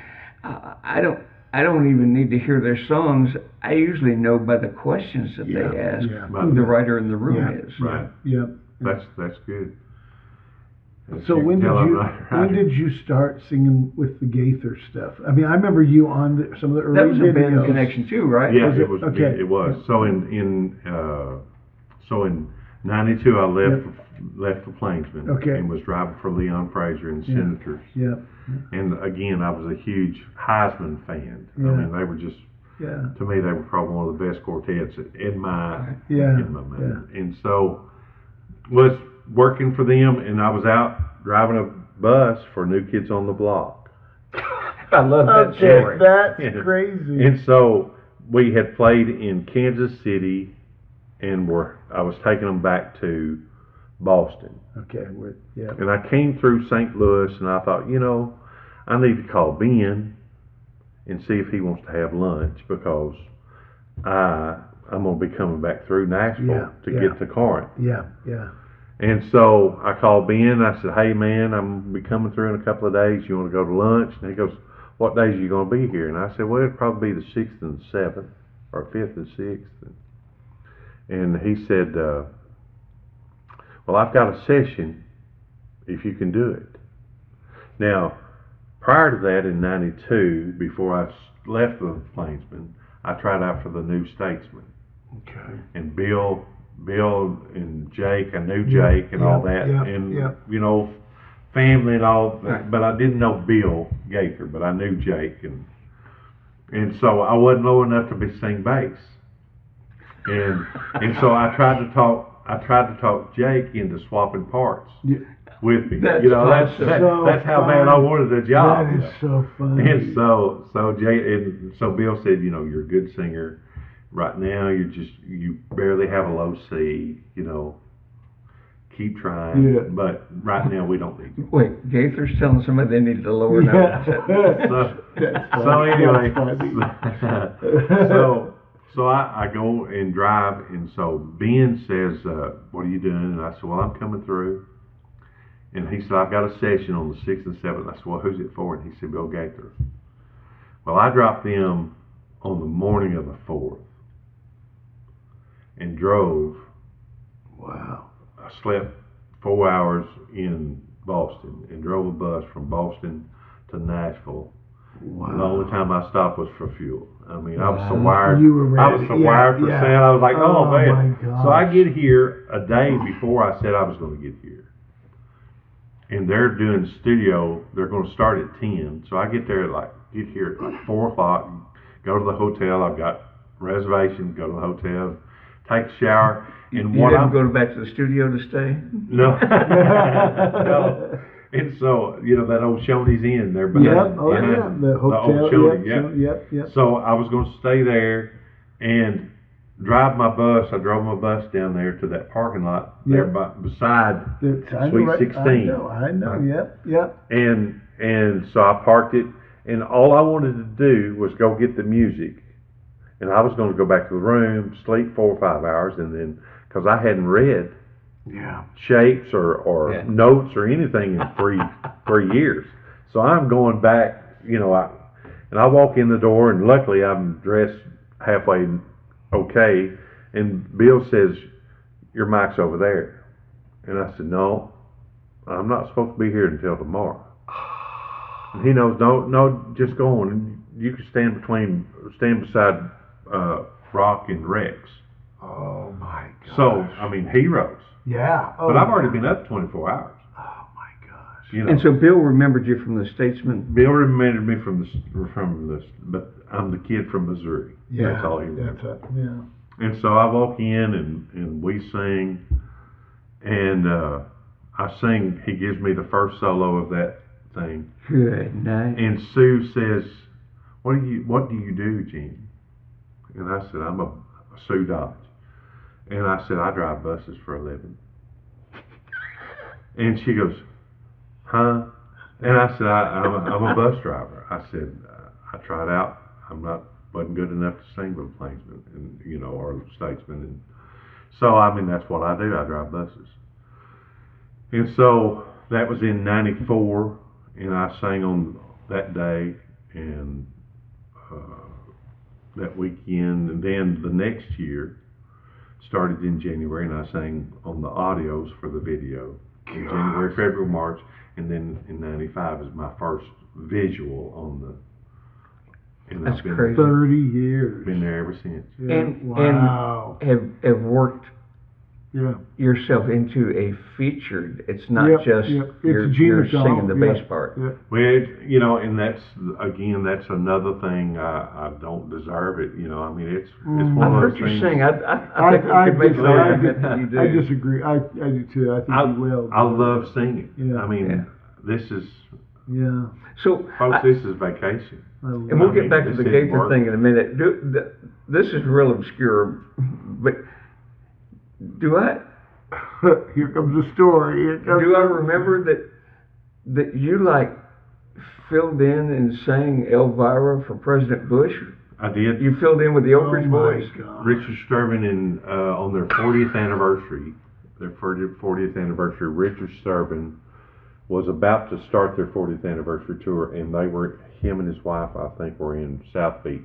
I don't even need to hear their songs. I usually know by the questions that they ask who the writer in the room is. Right. Yeah. That's good. So when did you start singing with the Gaither stuff? I mean, I remember you on some of the early videos. That was a videos. band connection too, right? Yeah, it was. Okay. It was. So in '92, I left the Plainsman and was driving for Leon Fraser and Senators. Yeah. And again, I was a huge Heisman fan. I mean, they were just, to me, they were probably one of the best quartets in my mind. Yeah. And so was working for them, and I was out driving a bus for New Kids on the Block. I love that story. That's crazy. And so we had played in Kansas City, and I was taking them back to Boston. Okay. And I came through St. Louis, and I thought, I need to call Ben and see if he wants to have lunch, because I'm going to be coming back through Nashville to get to Corinth. Yeah. And so I called Ben. I said, hey, man, I'm going to be coming through in a couple of days. You want to go to lunch? And he goes, what days are you going to be here? And I said, well, it'll probably be the 6th and 7th, or 5th and 6th. And he said, well, I've got a session if you can do it. Now, prior to that, in '92, before I left the Plainsman, I tried out for the New Statesman. Okay. And Bill and Jake, I knew Jake and all that, and family and all, but I didn't know Bill Gaither, but I knew Jake, and so I wasn't low enough to sing bass, and so I tried to talk Jake into swapping parts with me. That's that's how bad I wanted a job. That is so funny. And so Bill said, you're a good singer. Right now, you barely have a low C. Keep trying. Yeah. But right now, we don't need you. Wait, Gaither's telling somebody they needed to lower notes. So anyway, so I go and drive, and so Ben says, what are you doing? And I said, well, I'm coming through. And he said, I've got a session on the 6th and 7th. I said, well, who's it for? And he said, Bill Gaither. Well, I dropped them on the morning of the 4th and drove. Wow. I slept 4 hours in Boston and drove a bus from Boston to Nashville. Wow. The only time I stopped was for fuel. I mean, I was so wired. You were ready. I was so wired for sound. I was like, oh man. My So I get here a day before I said I was going to get here. And they're doing studio. They're going to start at 10. So I get here at like 4 o'clock, go to the hotel. I've got reservation, go to the hotel, take a shower. And you didn't go back to the studio to stay? No. No. And so, that old Shoney's Inn there behind. The hotel. The old Shoney, Yep. So I was going to stay there and drive my bus. I drove my bus down there to that parking lot there beside Sweet 16. I know. Yep. And so I parked it, and all I wanted to do was go get the music. And I was going to go back to the room, sleep 4 or 5 hours, and then, because I hadn't read shapes or notes or anything in three years. So I'm going back, and I walk in the door, and luckily I'm dressed halfway okay, and Bill says, your mic's over there. And I said, no, I'm not supposed to be here until tomorrow. And he knows, no, just go on. You can stand beside Rock and Rex. Oh my gosh. So, I mean, heroes. Yeah. But I've already been up 24 hours. Oh my gosh. You know. And so Bill remembered you from the Statesman. Bill remembered me from the, but I'm the kid from Missouri. Yeah, that's all he remembered. That's it. Yeah. And so I walk in and we sing, and I sing. He gives me the first solo of that thing. Good night. And Sue says, "What do you do, Gene?" And I said, "I'm a Sue Dodge." And I said, "I drive buses for a living." And she goes, "Huh?" And I said, I'm a bus driver. I said, I tried out. Wasn't good enough to sing with a plainsman, and or statesman. And so that's what I do. I drive buses. And so that was in '94, and I sang on that day and that weekend, and then the next year started in January, and I sang on the audios for the video in January, February, March, and then in '95 is my first visual on the. And That's I've been crazy. 30 years. Been there ever since. Yeah. And Wow. have worked Yeah. yourself into a featured. It's not just It's you're Gene McDonald, singing the yeah. bass part. Yeah. Well, and that's another thing. I don't deserve it. It's one I've of heard those you thing. sing. I think you could make an argument that you do. I disagree. I do too. I think you will. I love singing. Yeah. This is, Yeah. So, folks, this is vacation. and we'll get back to the this is Gaither work. thing in a minute. This is real obscure, but do I Here comes the story. do I remember that you filled in and sang Elvira for President Bush? I did. You filled in with the Oak Ridge Boys. God. Richard Sturban on their 40th anniversary, Richard Sturban was about to start their 40th anniversary tour, and him and his wife, I think, were in South Beach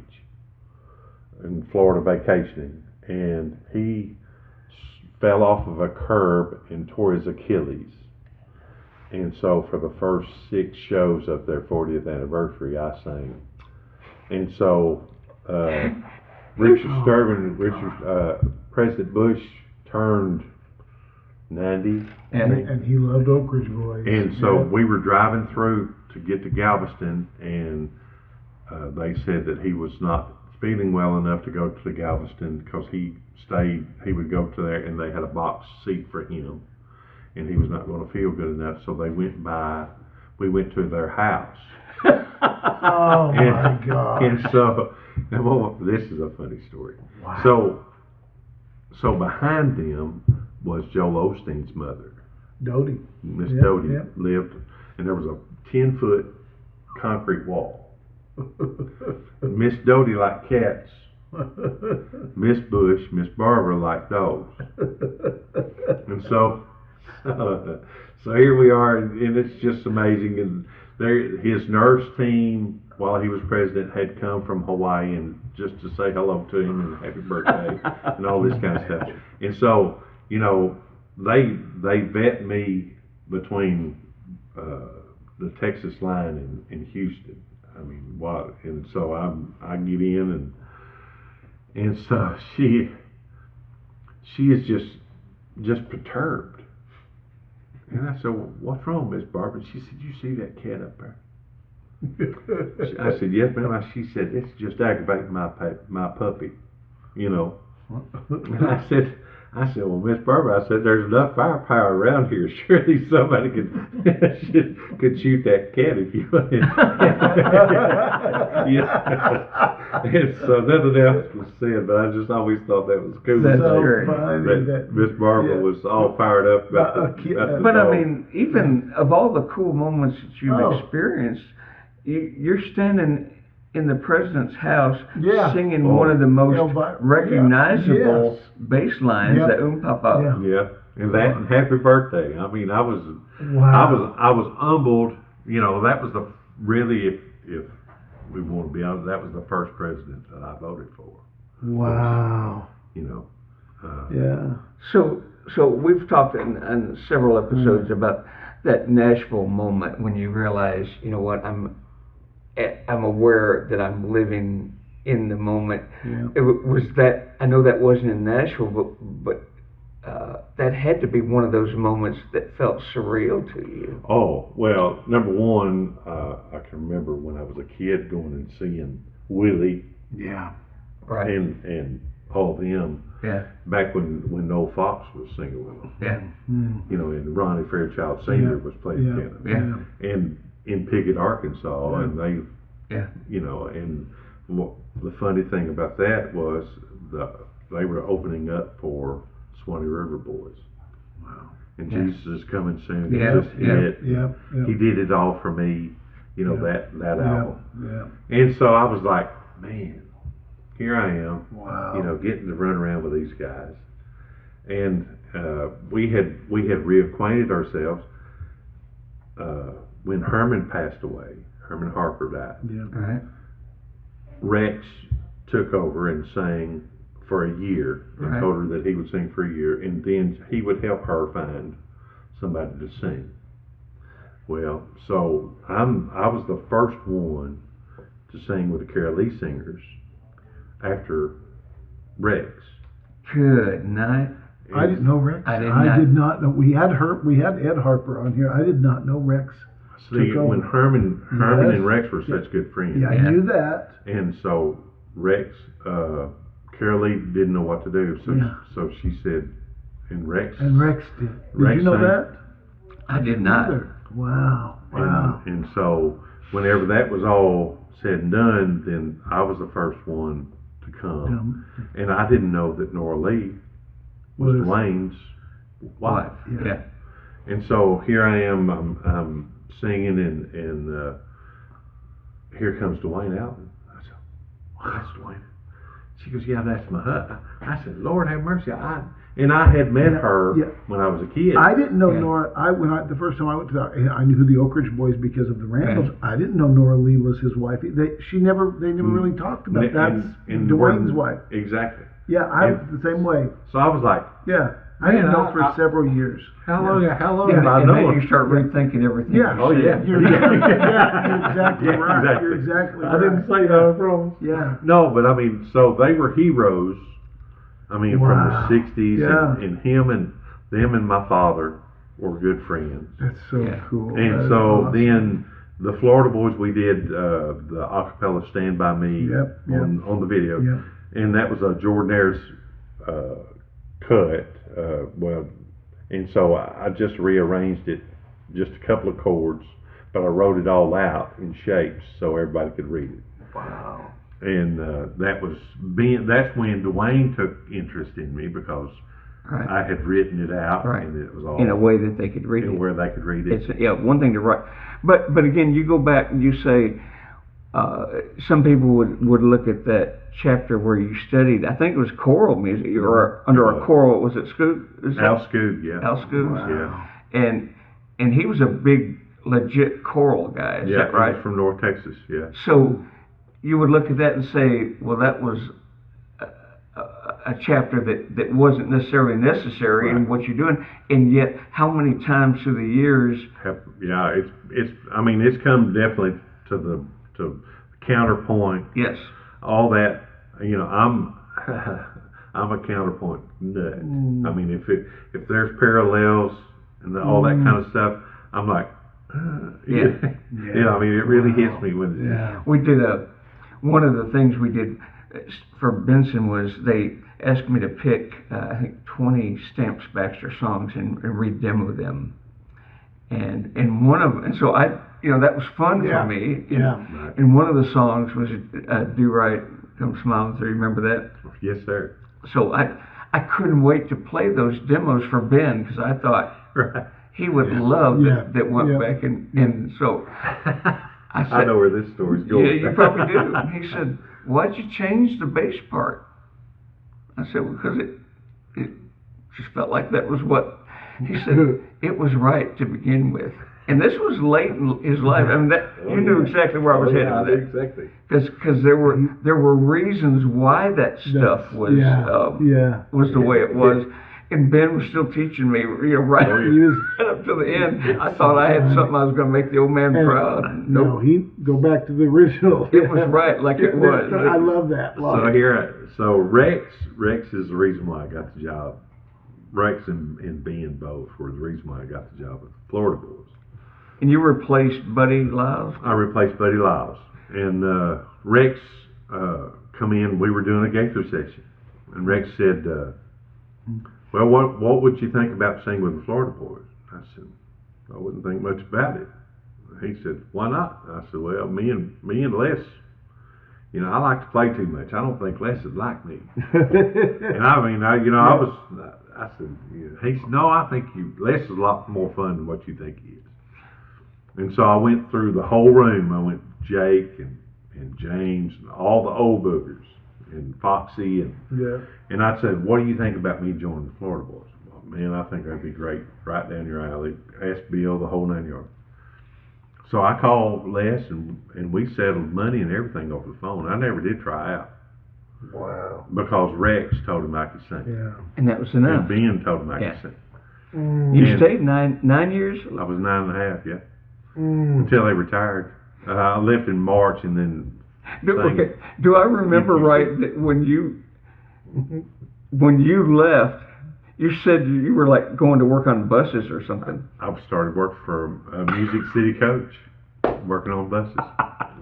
in Florida vacationing, and he fell off of a curb and tore his Achilles. And so for the first 6 shows of their 40th anniversary, I sang. And so Richard Sturban, President Bush turned 90. And he loved Oak Ridge Boys. And so we were driving through to get to Galveston, and they said that he was not feeling well enough to go to Galveston because he would go to there, and they had a box seat for him, and he was not going to feel good enough. So we went to their house. Oh my God. And so, this is a funny story. Wow. So behind them was Joel Osteen's mother. Dodie. Miss Dodie lived, and there was a 10-foot concrete wall. Miss Dodie liked cats. Miss Bush, Miss Barbara liked dogs. And so here we are, and it's just amazing. And his nurse team, while he was president, had come from Hawaii and just to say hello to him and happy birthday and all this kind of stuff. And so, they vet me between the Texas line and Houston. And so I get in, and so she is just perturbed. And I said, "Well, what's wrong, Miss Barbara?" She said, "You see that cat up there?" I said, "Yes, ma'am." She said, "It's just aggravating my puppy, And I said, "Well, Miss Barbara," I said, "there's enough firepower around here. Surely somebody could shoot that cat if you wanted." And so nothing else was said, but I just always thought that was cool. That's so great. funny that Miss Barbara was all fired up about the But dog. even of all the cool moments that you've experienced, you're standing in the president's house singing one of the most recognizable bass lines, the Papa. Yeah, and that and Happy Birthday. I was humbled. That was if we want to be honest, that was the first president that I voted for. Wow. So we've talked in several episodes about that Nashville moment when you realize, I'm aware that I'm living in the moment. Yeah. It was that, I know that wasn't in Nashville, but that had to be one of those moments that felt surreal to you. Oh, well, number one, I can remember when I was a kid going and seeing Willie. Yeah. Right. And all of them. Yeah. Back when Noel Fox was singing with them. Yeah. You know, and Ronnie Fairchild Sr. was playing piano. Yeah. And in Pickett, Arkansas, and they, you know, and the funny thing about that was they were opening up for Swanee River Boys. Wow. And Jesus Is Coming Soon. Yeah. He did it all for me. You know, that album. Yeah. And so I was like, man, here I am. Wow. You know, getting to run around with these guys. And we had reacquainted ourselves when Herman passed away. Herman Harper died. Yeah. Right. Rex took over and sang for a year and told her that he would sing for a year, and then he would help her find somebody to sing. Well, so I was the first one to sing with the Carol Lee Singers after Rex. Good night. I didn't know Rex. I did not know. We had Ed Harper on here. I did not know Rex. See, when Herman and Rex were such good friends. Yeah, I knew that. And so Rex, Carol Lee didn't know what to do, so she said, and Rex did. Did you know that? I did not. Wow. And so whenever that was all said and done, then I was the first one to come. And I didn't know that Nora Lee was Dwayne's wife. Yeah. And so here I am, I'm singing, and here comes Dwayne Allen. I said, well, that's Dwayne. She goes, yeah, that's my husband. I said, Lord have mercy. And I had met her when I was a kid. I didn't know Nora. The first time I went to I knew who the Oak Ridge Boys because of the Randalls. Right. I didn't know Nora Lee was his wife. They never really talked about that's Dwayne's wife. Exactly. Yeah, I was the same way. So I was like, I didn't know for several years. How long have I known? known? And then you start rethinking everything. Yeah. Oh yeah. You're exactly right. Exactly. You're exactly right. I didn't say that, I promise. Yeah. No, but I mean, so they were heroes. I mean, from the 60s, and him and them and my father were good friends. That's so cool. And so then the Florida Boys, we did the acapella Stand By Me on the video. Yep. And that was a Jordan Ayers cut. And so I just rearranged it, just a couple of chords, but I wrote it all out in shapes so everybody could read it. Wow. And that's when Dwayne took interest in me, because I had written it out, and it was all in a way that they could read it. Where they could read it. It's one thing to write, but again, you go back and you say some people would look at that chapter where you studied. I think it was choral music, or under a choral. Was it Scoot? Al Scoot, Al Scoot, wow. And he was a big, legit choral guy. Is that right? He was from North Texas. Yeah. So you would look at that and say, well, that was a chapter that wasn't necessarily necessary in what you're doing, and yet how many times through the years? It's come definitely to counterpoint. Yes. All that, I'm a counterpoint nut. I mean, if there's parallels and all that kind of stuff, I'm like, I mean, it really hits me when. We did one of the things we did for Benson was they asked me to pick I think 20 Stamps Baxter songs and re-demo them, and one of, and so I, that was fun for me. And one of the songs was Do Right Come Smiling Through. Remember that? Yes, sir. So I couldn't wait to play those demos for Ben, because I thought he would love that went back and so I said, I know where this story's going. Yeah, you probably do. He said, why'd you change the bass part? I said, well, because it just felt like that was what, he said, it was right to begin with. And this was late in his life. I mean, you knew exactly where I was headed with that. Exactly. Because there were reasons why that stuff was the way it was. And Ben was still teaching me, right up to the end. I thought I had something I was going to make the old man proud. No, go back to the original. It was right like it was. I love that. So Rex is the reason why I got the job Rex and Ben both were the reason why I got the job with the Florida Boys. And you replaced Buddy Lyles? I replaced Buddy Lyles. And Rex come in, we were doing a Gaither session. And Rex said, well, what would you think about singing with the Florida Boys? I said, I wouldn't think much about it. He said, why not? I said, well, me and Les, you know, I like to play too much. I don't think Les would like me. And I said, he said, no, I think Les is a lot more fun than what you think he is. And so I went through the whole room. I went Jake and James and all the old boogers and Foxy and I said, what do you think about me joining the Florida Boys? Well, man, I think that'd be great, right down your alley. Asked Bill, the whole 9 yards. So I called Les and we settled money and everything over the phone. I never did try out. Wow. Because Rex told him I could sing. Yeah. And that was enough. And Ben told him I could sing. You stayed 9 years? I was 9.5, yeah. Until they retired. I left in March and then. Do I remember right that when you left, you said you were like going to work on buses or something? I started working for a Music City coach, working on buses.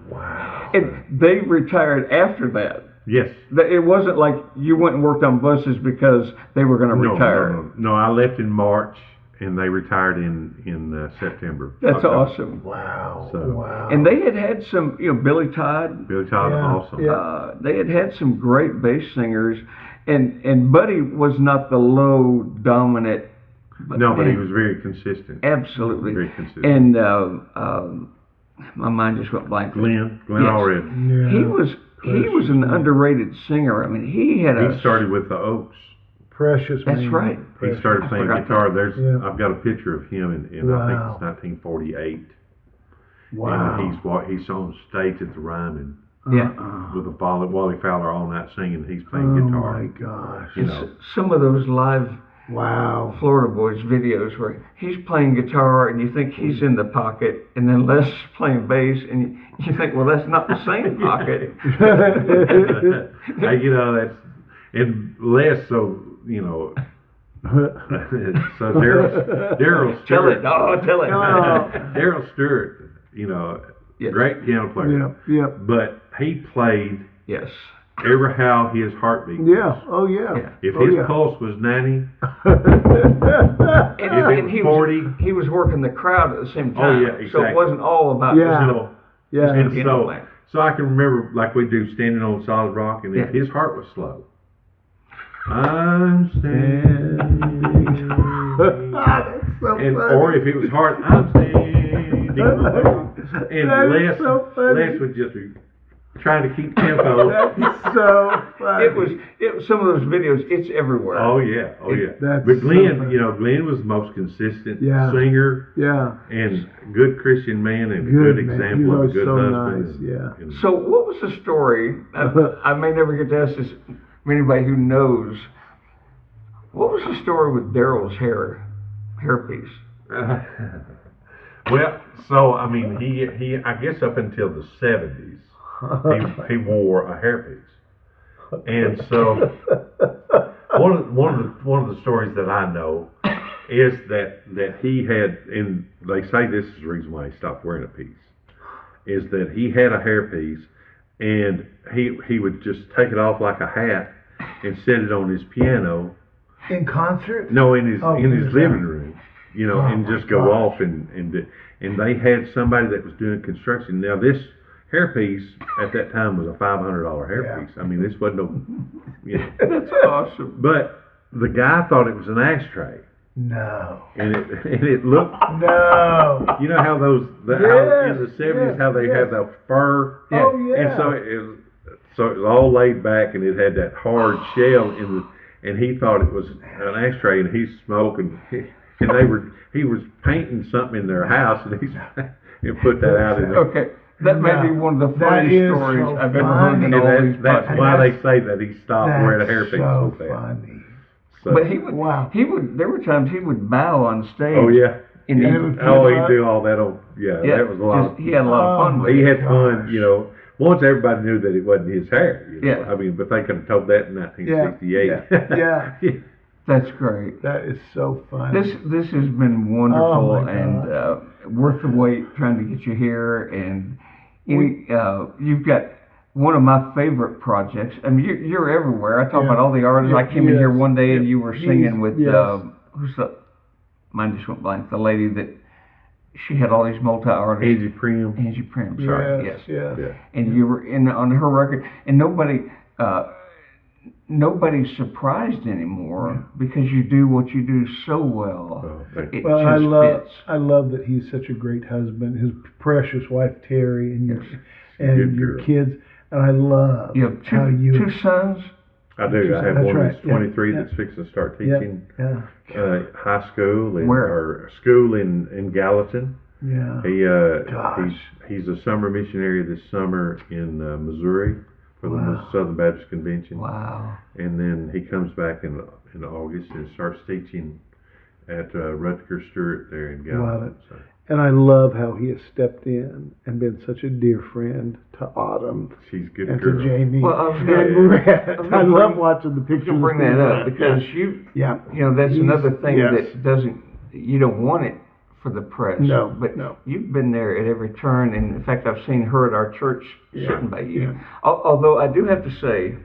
Wow. And they retired after that. Yes. It wasn't like you went and worked on buses because they were going to retire. No, I left in March and they retired in September. That's October. awesome. Wow. So, wow. And they had some, Billy Todd. Billy Todd, awesome. Yeah. They had some great bass singers, and Buddy was not the low dominant. But he was very consistent. Absolutely. Very consistent. And my mind just went blank. Glenn Yes. already. Yeah. He was an underrated singer. I mean, He started with the Oaks. Precious. That's man. right. He started playing guitar. Yeah. I've got a picture of him in I think it's 1948. Wow. And he's on stage at the Ryman. Yeah. With Wally Fowler all night singing. He's playing guitar. Oh my gosh. You know. Some of those live Florida Boys videos where he's playing guitar and you think he's in the pocket, and then Les is playing bass, and you think, well, that's not the same pocket. That's and Les. So so Daryl Stewart. Tell it. Oh, tell it. Daryl Stewart. Yes. Great piano player. Yeah. But he played. Yes. Ever how his heartbeat was. Yeah. Oh yeah. If his pulse was 90, and he was 40. He was working the crowd at the same time. Oh yeah, exactly. So it wasn't all about And so I can remember like we do standing on solid rock, and if his heart was slow, I'm standing. That's so funny. Or if it was hard, I'm standing. And Les would just be trying to keep tempo. That's so funny. It was some of those videos. It's everywhere. Oh yeah. That's But Glenn, so Glenn was the most consistent singer. Yeah. And good Christian man and good example of a good husband. Nice. So what was the story? I may never get to ask this from anybody who knows. What was the story with Daryl's hairpiece? Well, so I mean, he I guess up until the 70s, he wore a hairpiece, and so one of the stories that I know is that he had, and they say this is the reason why he stopped wearing a piece, is that he had a hairpiece, and he would just take it off like a hat and set it on his piano. In concert? No, in his living room, and just go off and they had somebody that was doing construction. Now this hairpiece at that time was a $500 hairpiece. I mean, this wasn't That's awesome. But the guy thought it was an ashtray. No. And it looked. No. You know how how in the 70s how they had the fur. Oh yeah. And so it was all laid back and it had that hard shell and he thought it was an ashtray, and he's smoking, and he was painting something in their house, and he put that out in there. Okay, that may be one of the funniest stories I've ever heard in all these That's why they say that he stopped wearing a hairpiece. So so funny. So, but he would. There were times he would bow on stage. Oh yeah. And he'd do all that on. Yeah, that was a lot. He had a lot of fun with it. He had fun, Once everybody knew that it wasn't his hair. Yeah. I mean, but they could have told that in 1968. Yeah. That's great. That is so fun. This has been wonderful and worth the wait trying to get you here. And you've got one of my favorite projects. I mean, you're everywhere. I talk about all the artists. I came in here one day and you were singing with who's the? Mine just went blank. The lady that she had all these multi-artists. Angie Prim. Sorry. Yes. And you were on her record, and nobody's surprised anymore because you do what you do so well. Oh, thank you. Well, fits. I love that he's such a great husband. His precious wife Terry and your kids, and I love you have two sons. I do. I have one that's 23 yeah. that's fixing to start teaching high school Where? or school in Gallatin. Yeah. He's a summer missionary this summer in Missouri for the Southern Baptist Convention. Wow. And then he comes back in August and starts teaching at Rutgers Stewart there in Gallatin. So. And I love how he has stepped in and been such a dear friend to Autumn. She's a good and girl. to Jamie well, and Brett. I love watching the pictures. You bring that up because you know, that's another thing that you don't want it for the press. No, but you've been there at every turn, and in fact, I've seen her at our church sitting by you. Yeah. Although I do have to say,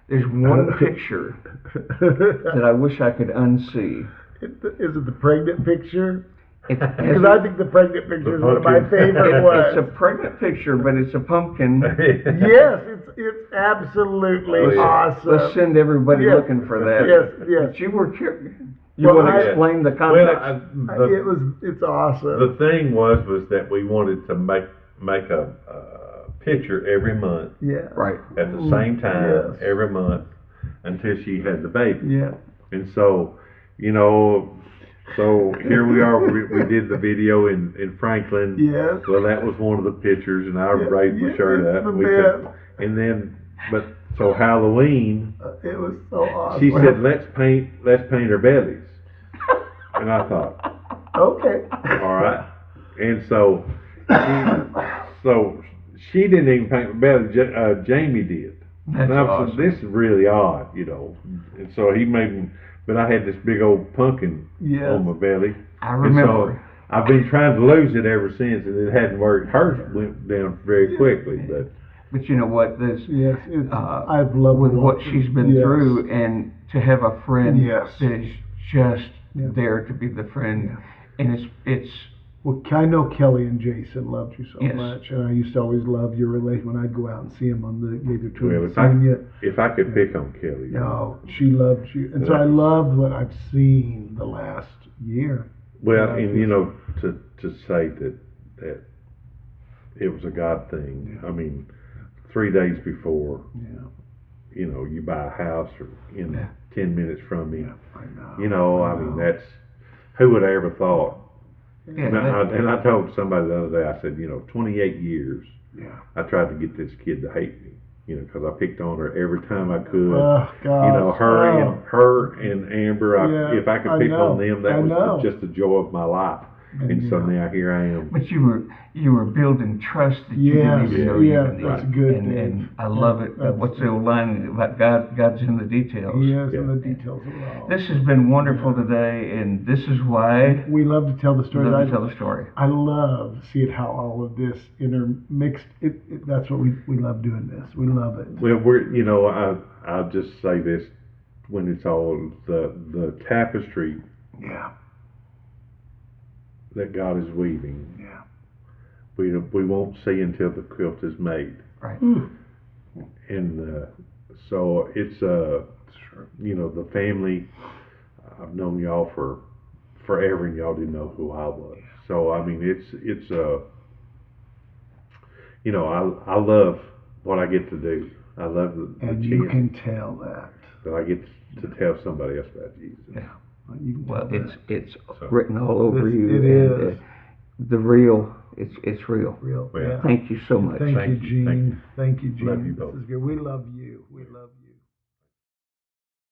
there's one picture that I wish I could unsee. Is it the pregnant picture? Because I think the pregnant picture is one of my favorite ones. It's a pregnant picture, but it's a pumpkin. Yes, it's absolutely awesome. Let's send everybody looking for that. Yes. But you were curious. You want to explain the context? It's awesome. The thing was that we wanted to make a picture every month. Yeah. Right. At the same time every month until she had the baby. Yeah. And so, so here we are. We did the video in Franklin. Yes. Well, that was one of the pictures, and I raised my shirt up. And then, so Halloween. It was so awesome. She said, "Let's paint her bellies," and I thought, okay. All right. And so she didn't even paint her belly. Jamie did. That's and I awesome. said, "This is really odd," And so he made me. But I had this big old pumpkin on my belly. I remember. And so I've been trying to lose it ever since, and it hadn't worked. Hers went down very quickly, But you know what? I've loved with what she's been through, and to have a friend that is just there to be the friend, and it's. Well, I know Kelly and Jason loved you so much, and I used to always love your relation when I'd go out and see them on the Gaither tour. If I could pick on Kelly. No, she loved you. And so I loved what I've seen the last year. Well, and to say that it was a God thing. I mean, 3 days before, you buy a house in 10 minutes from me. I know. I mean, that's, who would have ever thought? Yeah, and I told somebody the other day, I said, 28 years, I tried to get this kid to hate me, because I picked on her every time I could. Oh, God. Her and Amber, if I could pick on them, that was just the joy of my life. And so now here I am. But you were building trust that you didn't even know you needed. That's good. And I love it. What's the old line about God's in the details? Yes, in the details of it all. This has been wonderful today, and this is why we love to tell the story. I love seeing how all of this intermixed. That's what we love doing this. We love it. Well, I'll just say this: when it's all the tapestry. Yeah. That God is weaving. Yeah. We won't see until the quilt is made. Right. And so it's the family. I've known y'all for forever, and y'all didn't know who I was. So I mean, it's I love what I get to do. I love the and chance you can tell that I get to tell somebody else about Jesus. Yeah. Well, it's written all over you. It is. The real, it's real. Real. Yeah. Thank you so much. Thank you, Gene. Thank you. Thank you, Gene. Love you both. This is good. We love you.